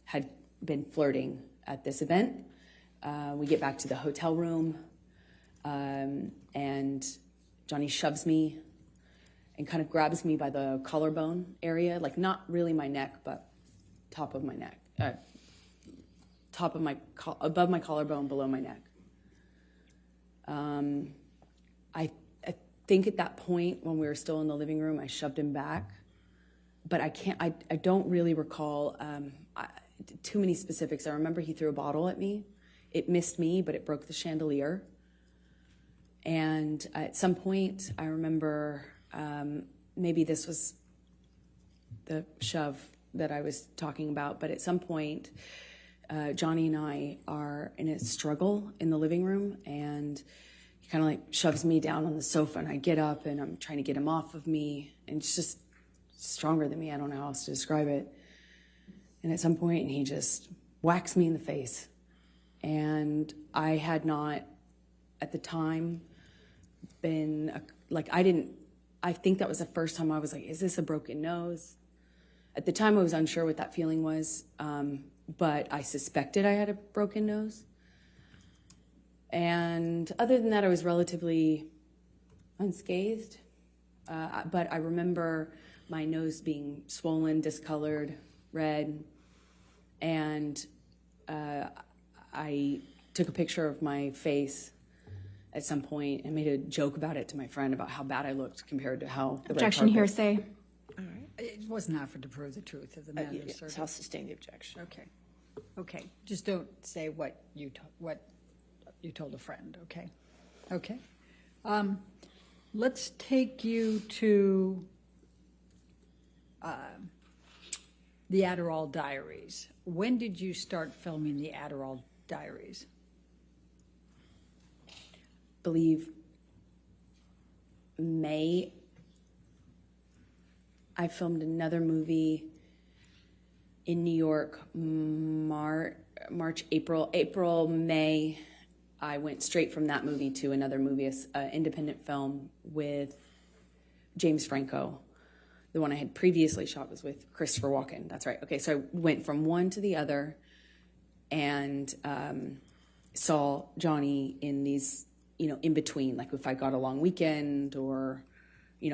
had been flirting at this event. We get back to the hotel room, and Johnny shoves me and kind of grabs me by the collarbone area, like not really my neck, but top of my neck, above my collarbone, below my neck. I think at that point, when we were still in the living room, I shoved him back, but I don't really recall too many specifics. I remember he threw a bottle at me. It missed me, but it broke the chandelier. And at some point, I remember maybe this was the shove that I was talking about, but at some point, Johnny and I are in a struggle in the living room, and he kind of like shoves me down on the sofa, and I get up, and I'm trying to get him off of me, and it's just stronger than me. I don't know how else to describe it. And at some point, he just whacks me in the face. And I had not, at the time, been, I think that was the first time I was like, is this a broken nose? At the time, I was unsure what that feeling was, but I suspected I had a broken nose. And other than that, I was relatively unscathed. But I remember my nose being swollen, discolored, red. And I took a picture of my face at some point and made a joke about it to my friend about how bad I looked compared to how the red Objection carpet. hearsay. All right. It wasn't offered to prove the truth of the matter, Yes, sir. I'll sustain the objection. Okay. Okay. Just don't say what you told a friend, okay? Okay. Let's take you to the Adderall Diaries. When did you start filming the Adderall Diaries? Believe May. I filmed another movie in New York, March, April, May. I went straight from that movie to another movie, an independent film with James Franco. The one I had previously shot was with Christopher Walken. That's right. Okay, so I went from one to the other and saw Johnny in these, in between. Like if I got a long weekend or,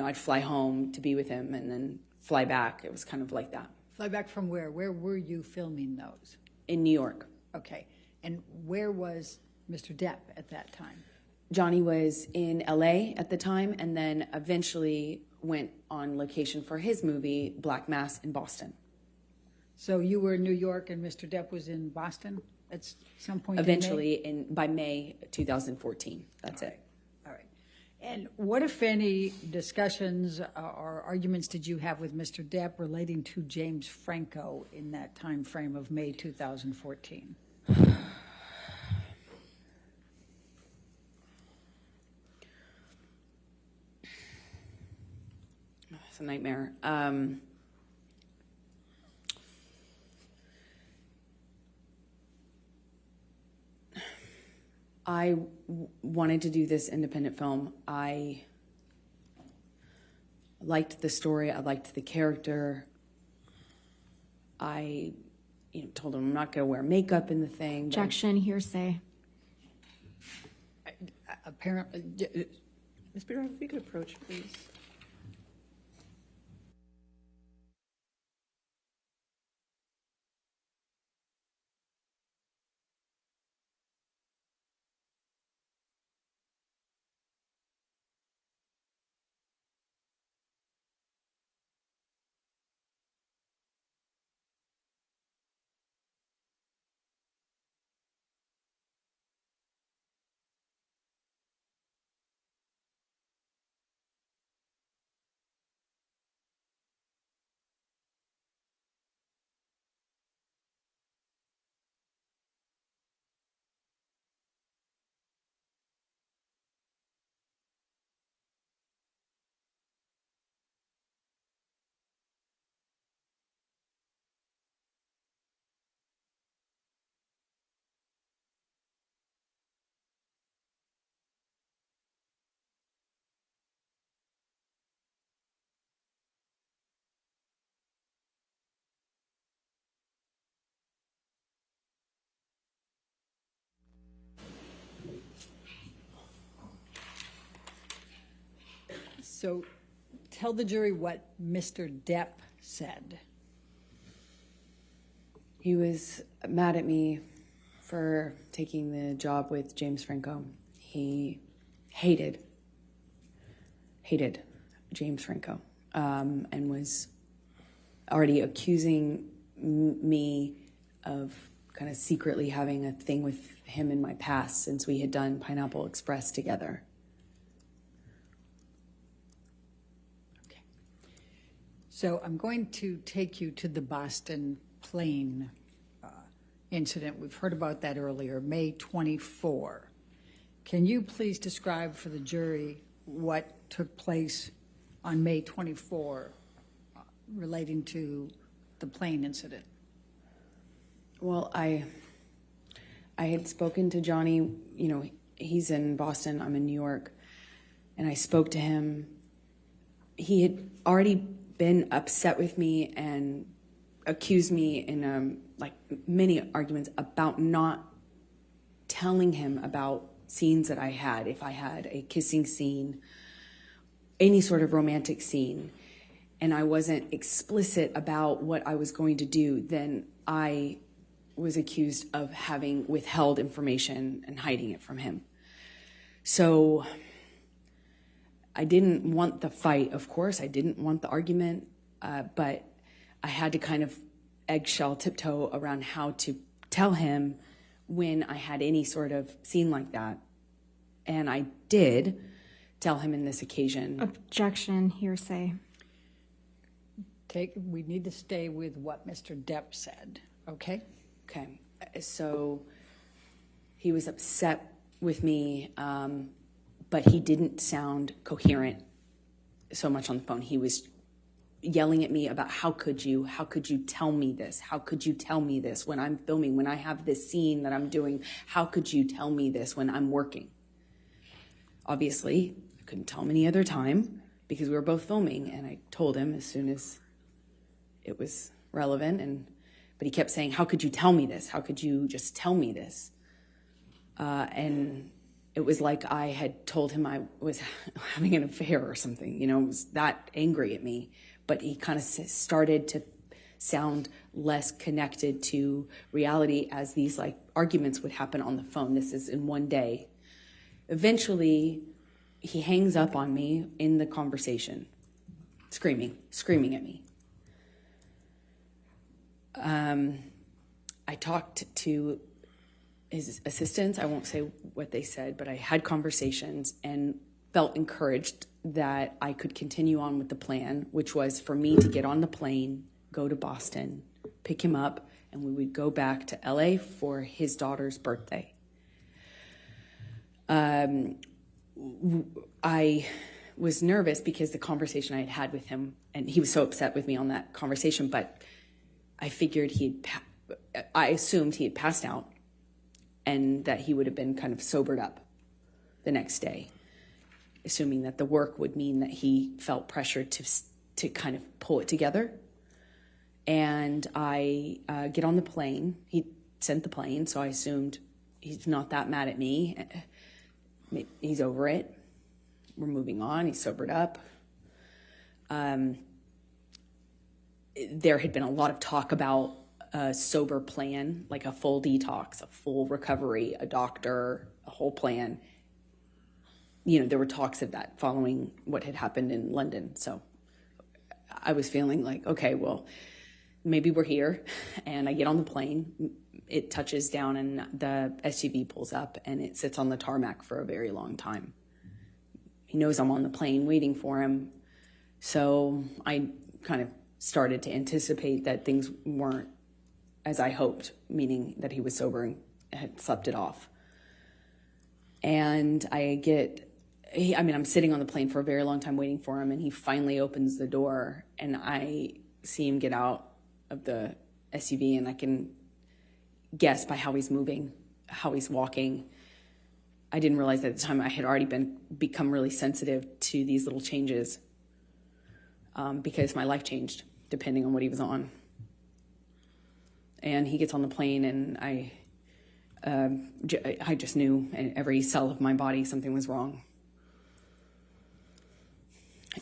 I'd fly home to be with him and then fly back. It was kind of like that. Fly back from where? Where were you filming those? In New York. Okay. And where was Mr. Depp at that time? Johnny was in LA at the time and then eventually went on location for his movie, Black Mass, in Boston. So you were in New York and Mr. Depp was in Boston at some point? Eventually, by May 2014. That's it. All right. And what, if any, discussions or arguments did you have with Mr. Depp relating to James Franco in that time frame of May 2014? It's a nightmare. I wanted to do this independent film. I liked the story. I liked the character. I told him I'm not going to wear makeup in the thing. Objection, hearsay. Apparently, Ms. Beardorf, if you could approach, please. so tell the jury what Mr. Depp said. He was mad at me for taking the job with James Franco. He hated James Franco, and was already accusing me of kind of secretly having a thing with him in my past since we had done Pineapple Express together. Okay. So I'm going to take you to the Boston plane incident. We've heard about that earlier, May 24. Can you please describe for the jury what took place on May 24 relating to the plane incident? Well, I had spoken to Johnny, he's in Boston, I'm in New York, and I spoke to him. He had already been upset with me and accused me in many arguments about not telling him about scenes that I had. If I had a kissing scene, any sort of romantic scene, and I wasn't explicit about what I was going to do, then I was accused of having withheld information and hiding it from him. So I didn't want the fight, of course. I didn't want the argument, but I had to kind of eggshell tiptoe around how to tell him when I had any sort of scene like that. And I did tell him in this occasion. Objection, hearsay. We need to stay with what Mr. Depp said, okay? Okay, so he was upset with me, but he didn't sound coherent so much on the phone. He was yelling at me about how could you tell me this? How could you tell me this when I'm filming, when I have this scene that I'm doing? How could you tell me this when I'm working? Obviously, I couldn't tell him any other time because we were both filming, and I told him as soon as it was relevant, but he kept saying, how could you tell me this? How could you just tell me this? And it was like I had told him I was having an affair or something, it was that angry at me. But he kind of started to sound less connected to reality as these arguments would happen on the phone. This is in one day. Eventually, he hangs up on me in the conversation, screaming at me. I talked to his assistants. I won't say what they said, but I had conversations, and felt encouraged that I could continue on with the plan, which was for me to get on the plane, go to Boston, pick him up, and we would go back to LA for his daughter's birthday. I was nervous because the conversation I had had with him, and he was so upset with me on that conversation, but I figured I assumed he had passed out and that he would have been kind of sobered up the next day, assuming that the work would mean that he felt pressured to kind of pull it together. And I get on the plane. He sent the plane, so I assumed he's not that mad at me. He's over it. We're moving on. He's sobered up. There had been a lot of talk about a sober plan, like a full detox, a full recovery, a doctor, a whole plan. There were talks of that following what had happened in London. So I was feeling like, okay, well, maybe we're here. And I get on the plane. It touches down and the SUV pulls up and it sits on the tarmac for a very long time. He knows I'm on the plane waiting for him. So I kind of started to anticipate that things weren't as I hoped, meaning that he was sober and had slept it off. And I'm sitting on the plane for a very long time waiting for him, and he finally opens the door, and I see him get out of the SUV, and I can guess by how he's moving, how he's walking. I didn't realize at the time I had already become really sensitive to these little changes because my life changed depending on what he was on. And he gets on the plane, and I just knew in every cell of my body something was wrong.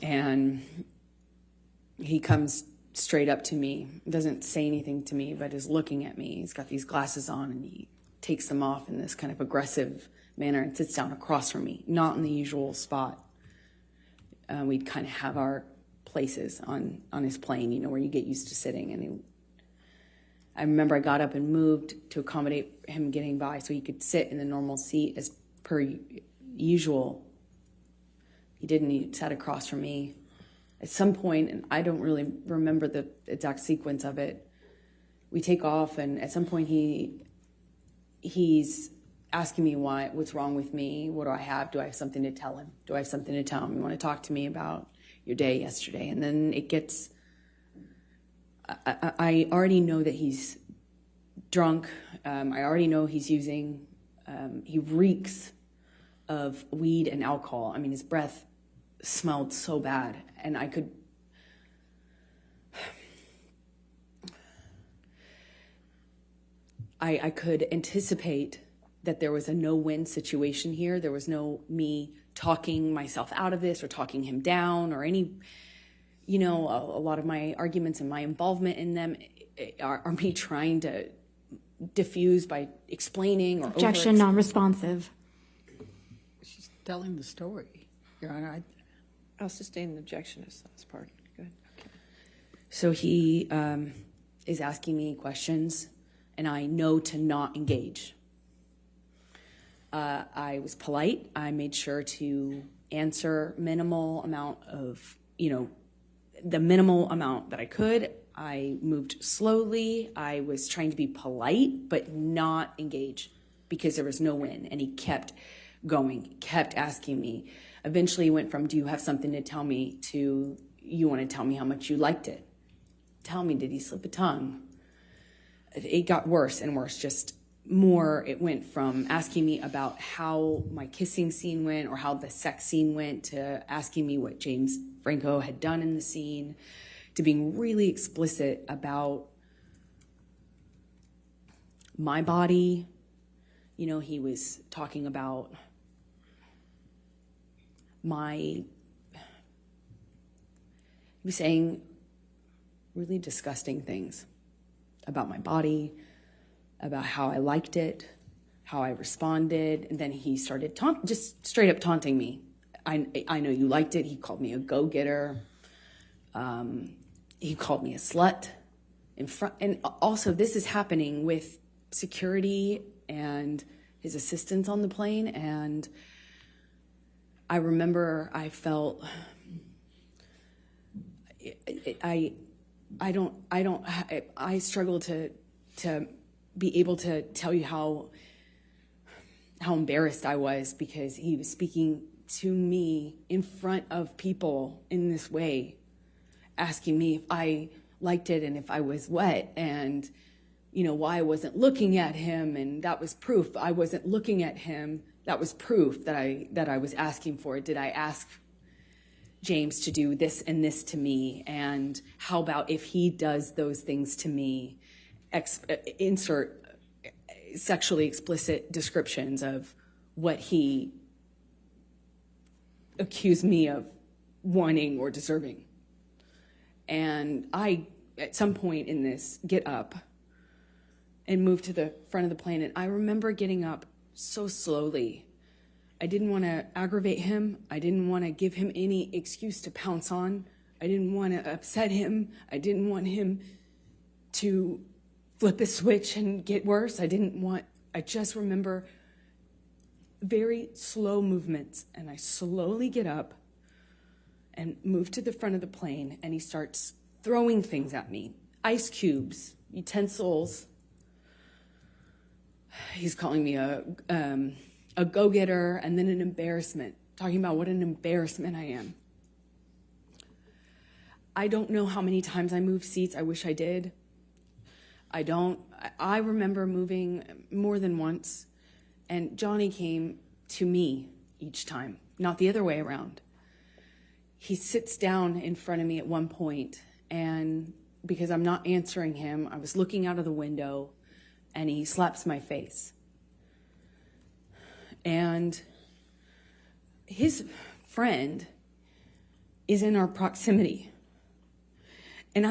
And he comes straight up to me, doesn't say anything to me, but is looking at me. He's got these glasses on, and he takes them off in this kind of aggressive manner and sits down across from me, not in the usual spot. We'd kind of have our places on his plane, where you get used to sitting. And I remember I got up and moved to accommodate him getting by so he could sit in the normal seat as per usual. He didn't. He sat across from me. At some point, and I don't really remember the exact sequence of it, we take off, and at some point he's asking me what's wrong with me, what do I have? Do I have something to tell him? Do I have something to tell him? You want to talk to me about your day yesterday? And then it gets, I already know that he's drunk. I already know he's using, he reeks of weed and alcohol. I mean, his breath smelled so bad, and I could anticipate that there was a no-win situation here. There was no me talking myself out of this or talking him down or any, a lot of my arguments and my involvement in them are me trying to diffuse by explaining or Objection, non-responsive. She's telling the story, Your Honor. I'll sustain the objection as part. Go ahead. Okay. So he is asking me questions, and I know to not engage. I was polite. I made sure to answer minimal amount of, the minimal amount that I could. I moved slowly. I was trying to be polite, but not engage because there was no win. And he kept going, kept asking me. Eventually he went from, do you have something to tell me, to, you want to tell me how much you liked it? Tell me, did he slip a tongue? It got worse and worse, just more. It went from asking me about how my kissing scene went or how the sex scene went to asking me what James Franco had done in the scene, to being really explicit about my body. He was talking about he was saying really disgusting things about my body, about how I liked it, how I responded. And then he started just straight up taunting me. I know you liked it. He called me a go-getter. He called me a slut in front. And also this is happening with security and his assistants on the plane. And I remember I felt, I struggle to be able to tell you how embarrassed I was, because he was speaking to me in front of people in this way, asking me if I liked it and if I was wet, and why I wasn't looking at him, and that was proof I wasn't looking at him. That was proof that I was asking for it. Did I ask James to do this and this to me? And how about if he does those things to me? Insert sexually explicit descriptions of what he accused me of wanting or deserving. And I, at some point in this, get up and move to the front of the plane. And I remember getting up so slowly. I didn't want to aggravate him. I didn't want to give him any excuse to pounce on. I didn't want to upset him. I didn't want him to flip a switch and get worse. I just remember very slow movements. And I slowly get up and move to the front of the plane, and he starts throwing things at me. Ice cubes, utensils. He's calling me a go-getter, and then an embarrassment, talking about what an embarrassment I am. I don't know how many times I moved seats. I wish I did. I don't. I remember moving more than once, and Johnny came to me each time, not the other way around. He sits down in front of me at one point, and because I'm not answering him, I was looking out of the window, and he slaps my face. And his friend is in our proximity. And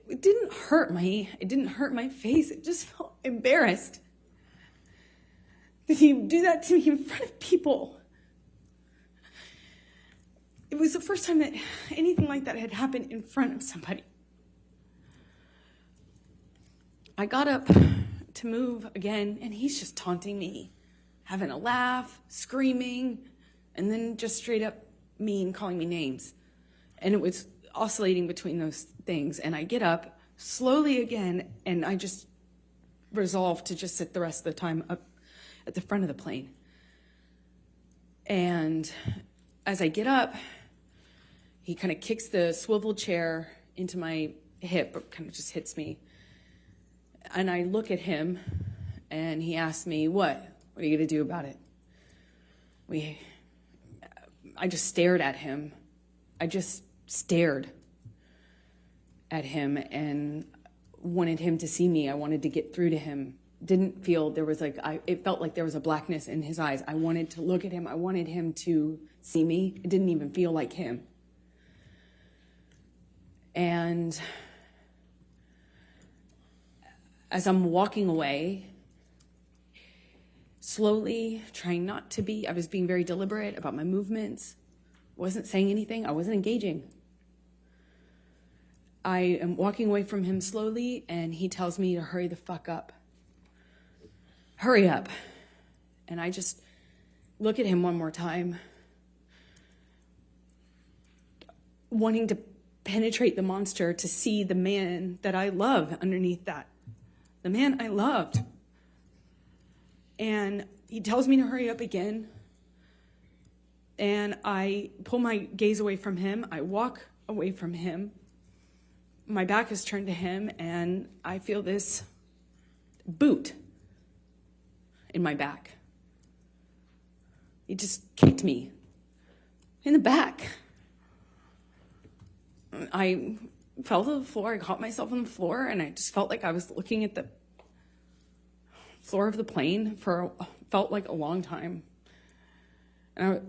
it didn't hurt my face. It just felt embarrassed. Did he do that to me in front of people? It was the first time that anything like that had happened in front of somebody. I got up to move again, and he's just taunting me, having a laugh, screaming, and then just straight up mean, calling me names. And it was oscillating between those things. And I get up slowly again, and I just resolve to just sit the rest of the time up at the front of the plane. And as I get up, he kind of kicks the swivel chair into my hip, or kind of just hits me. And I look at him, and he asks me, what are you going to do about it? I just stared at him. I just stared at him and wanted him to see me. I wanted to get through to him. Didn't feel there was it felt like there was a blackness in his eyes. I wanted to look at him. I wanted him to see me. It didn't even feel like him. And as I'm walking away, slowly, trying not to be, I was being very deliberate about my movements, wasn't saying anything, I wasn't engaging. I am walking away from him slowly, and he tells me to hurry the fuck up. Hurry up. And I just look at him one more time, wanting to penetrate the monster to see the man that I love underneath that. The man I loved. And he tells me to hurry up again. And I pull my gaze away from him. I walk away from him. My back is turned to him, and I feel this boot in my back. He just kicked me in the back. I fell to the floor. I caught myself on the floor, and I just felt like I was looking at the floor of the plane felt like a long time. And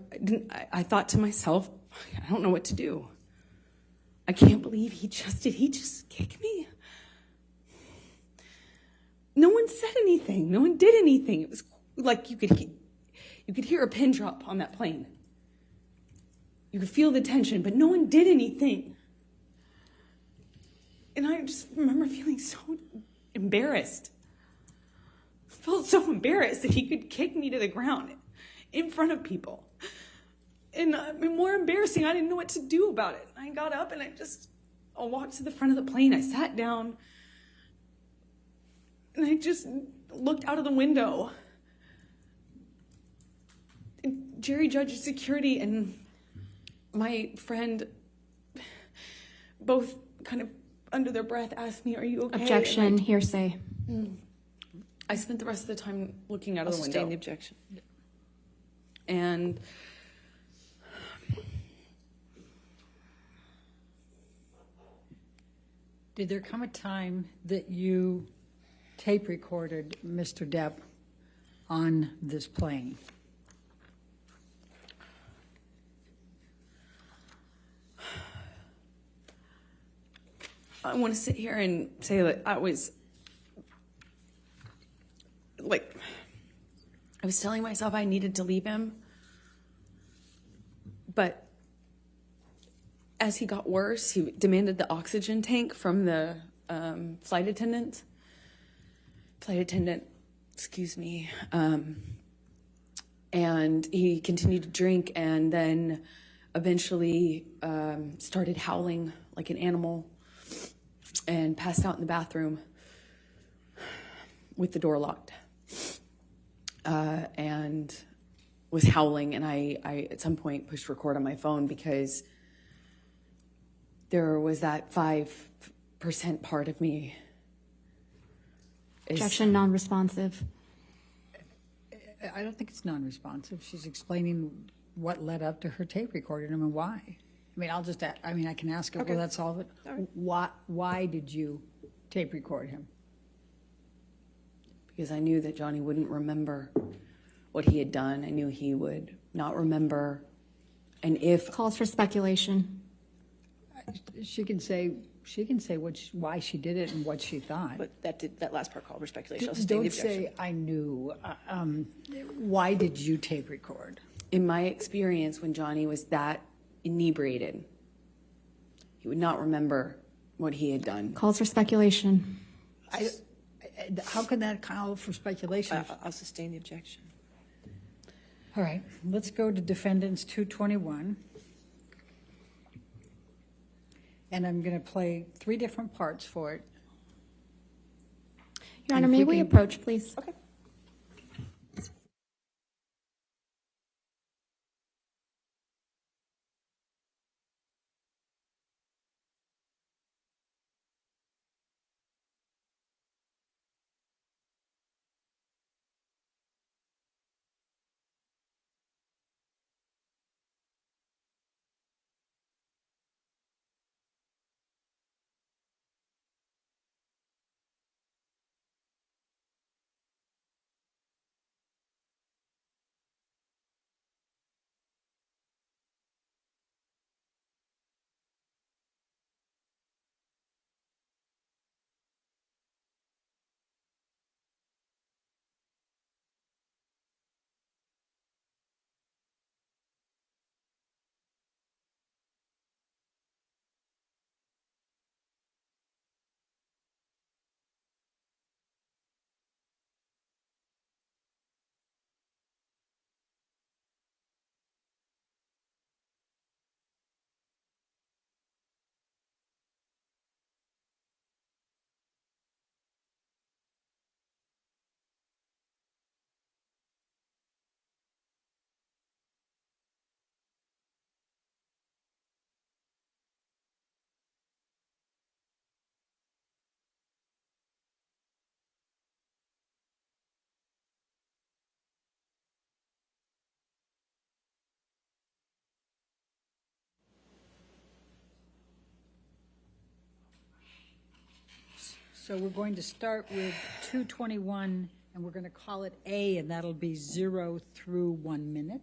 I thought to myself, I don't know what to do. I can't believe he just kicked me. No one said anything. No one did anything. It was like you could hear a pin drop on that plane. You could feel the tension, but no one did anything. And I just remember feeling so embarrassed. I felt so embarrassed that he could kick me to the ground in front of people. And more embarrassing, I didn't know what to do about it. I got up and I walked to the front of the plane. I sat down and I just looked out of the window. And Jerry Judge security and my friend both kind of under their breath asked me, "Are you okay?" Objection, hearsay. I spent the rest of the time looking out of the window. Sustain the objection. And Did there come a time that you tape recorded Mr. Depp on this plane? I want to sit here and say that I was telling myself I needed to leave him. But as he got worse, he demanded the oxygen tank from the flight attendant. Excuse me. And he continued to drink and then eventually started howling like an animal and passed out in the bathroom with the door locked. And was howling, and I at some point pushed record on my phone because there was that 5% part of me. Objection, non-responsive. I don't think it's non-responsive. She's explaining what led up to her tape recording him and why. I mean, I can ask her, Okay. will that solve it? All right. Why did you tape record him? Because I knew that Johnny wouldn't remember what he had done. I knew he would not remember. And if Calls for speculation. She can say why she did it and what she thought. But that last part called for speculation. I'll sustain the Don't objection. say I knew. Why did you tape record? in my experience, when Johnny was that inebriated, he would not remember what he had done. Calls for speculation. How can that call for speculation? I'll sustain the objection. All right, let's go to Defendants 221. And I'm going to play 3 different parts for it. Your Honor, And if may we we can- approach, please? Okay. So we're going to start with 221, and we're going to call it A, and that'll be 0 through 1 minute.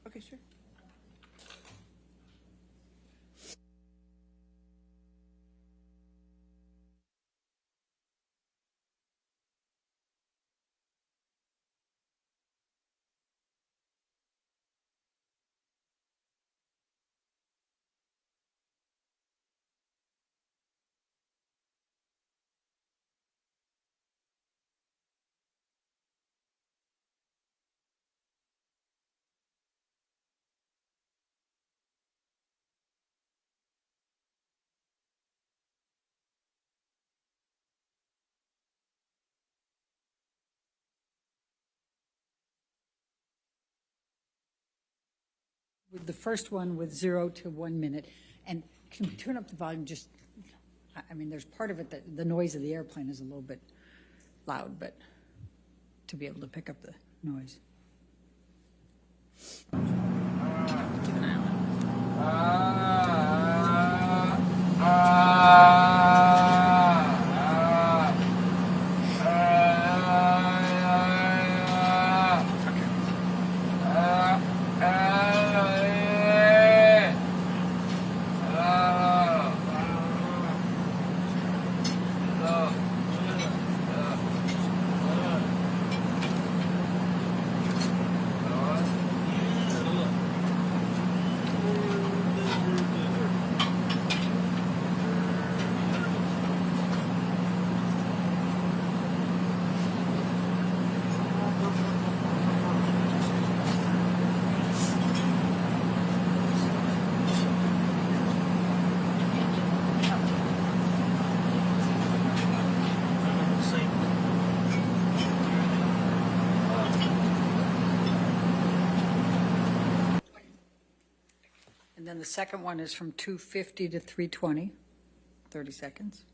Okay, sure. with the first one with 0 to 1 minute. And can we turn up the volume just, I mean, there's part of it that the noise of the airplane is a little bit loud, but to be able to pick up the noise. Keep an eye on it. And then the second one is from 2:50 to 3:20, 30 seconds.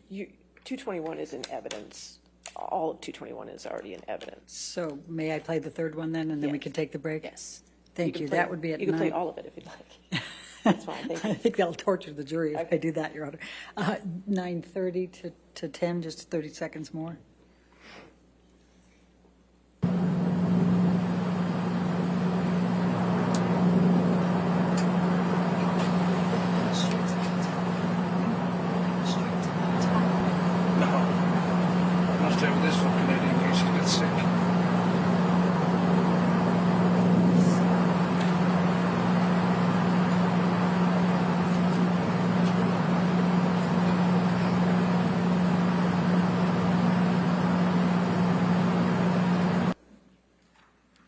You, 221 is in evidence. All of 221 is already in evidence. So may I play the third one then, and then we Yes. can take the break? Yes. Thank can you. play- That would be at You can play 9. all of it if you'd like. That's fine, thank I you. think that'll torture the jury if I do that, Your Honor. 9:30 to 10, just 30 seconds more. No. I must have this for Canadian case he gets sick.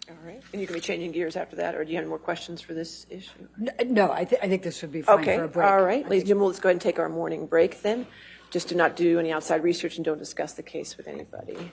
All right, and you can be changing gears after that, or do you have any more questions for this issue? No, I think this would be fine Okay, for a break. all right, ladies and gentlemen, let's go ahead and take our morning break then. Just do not do any outside research and don't discuss the case with anybody.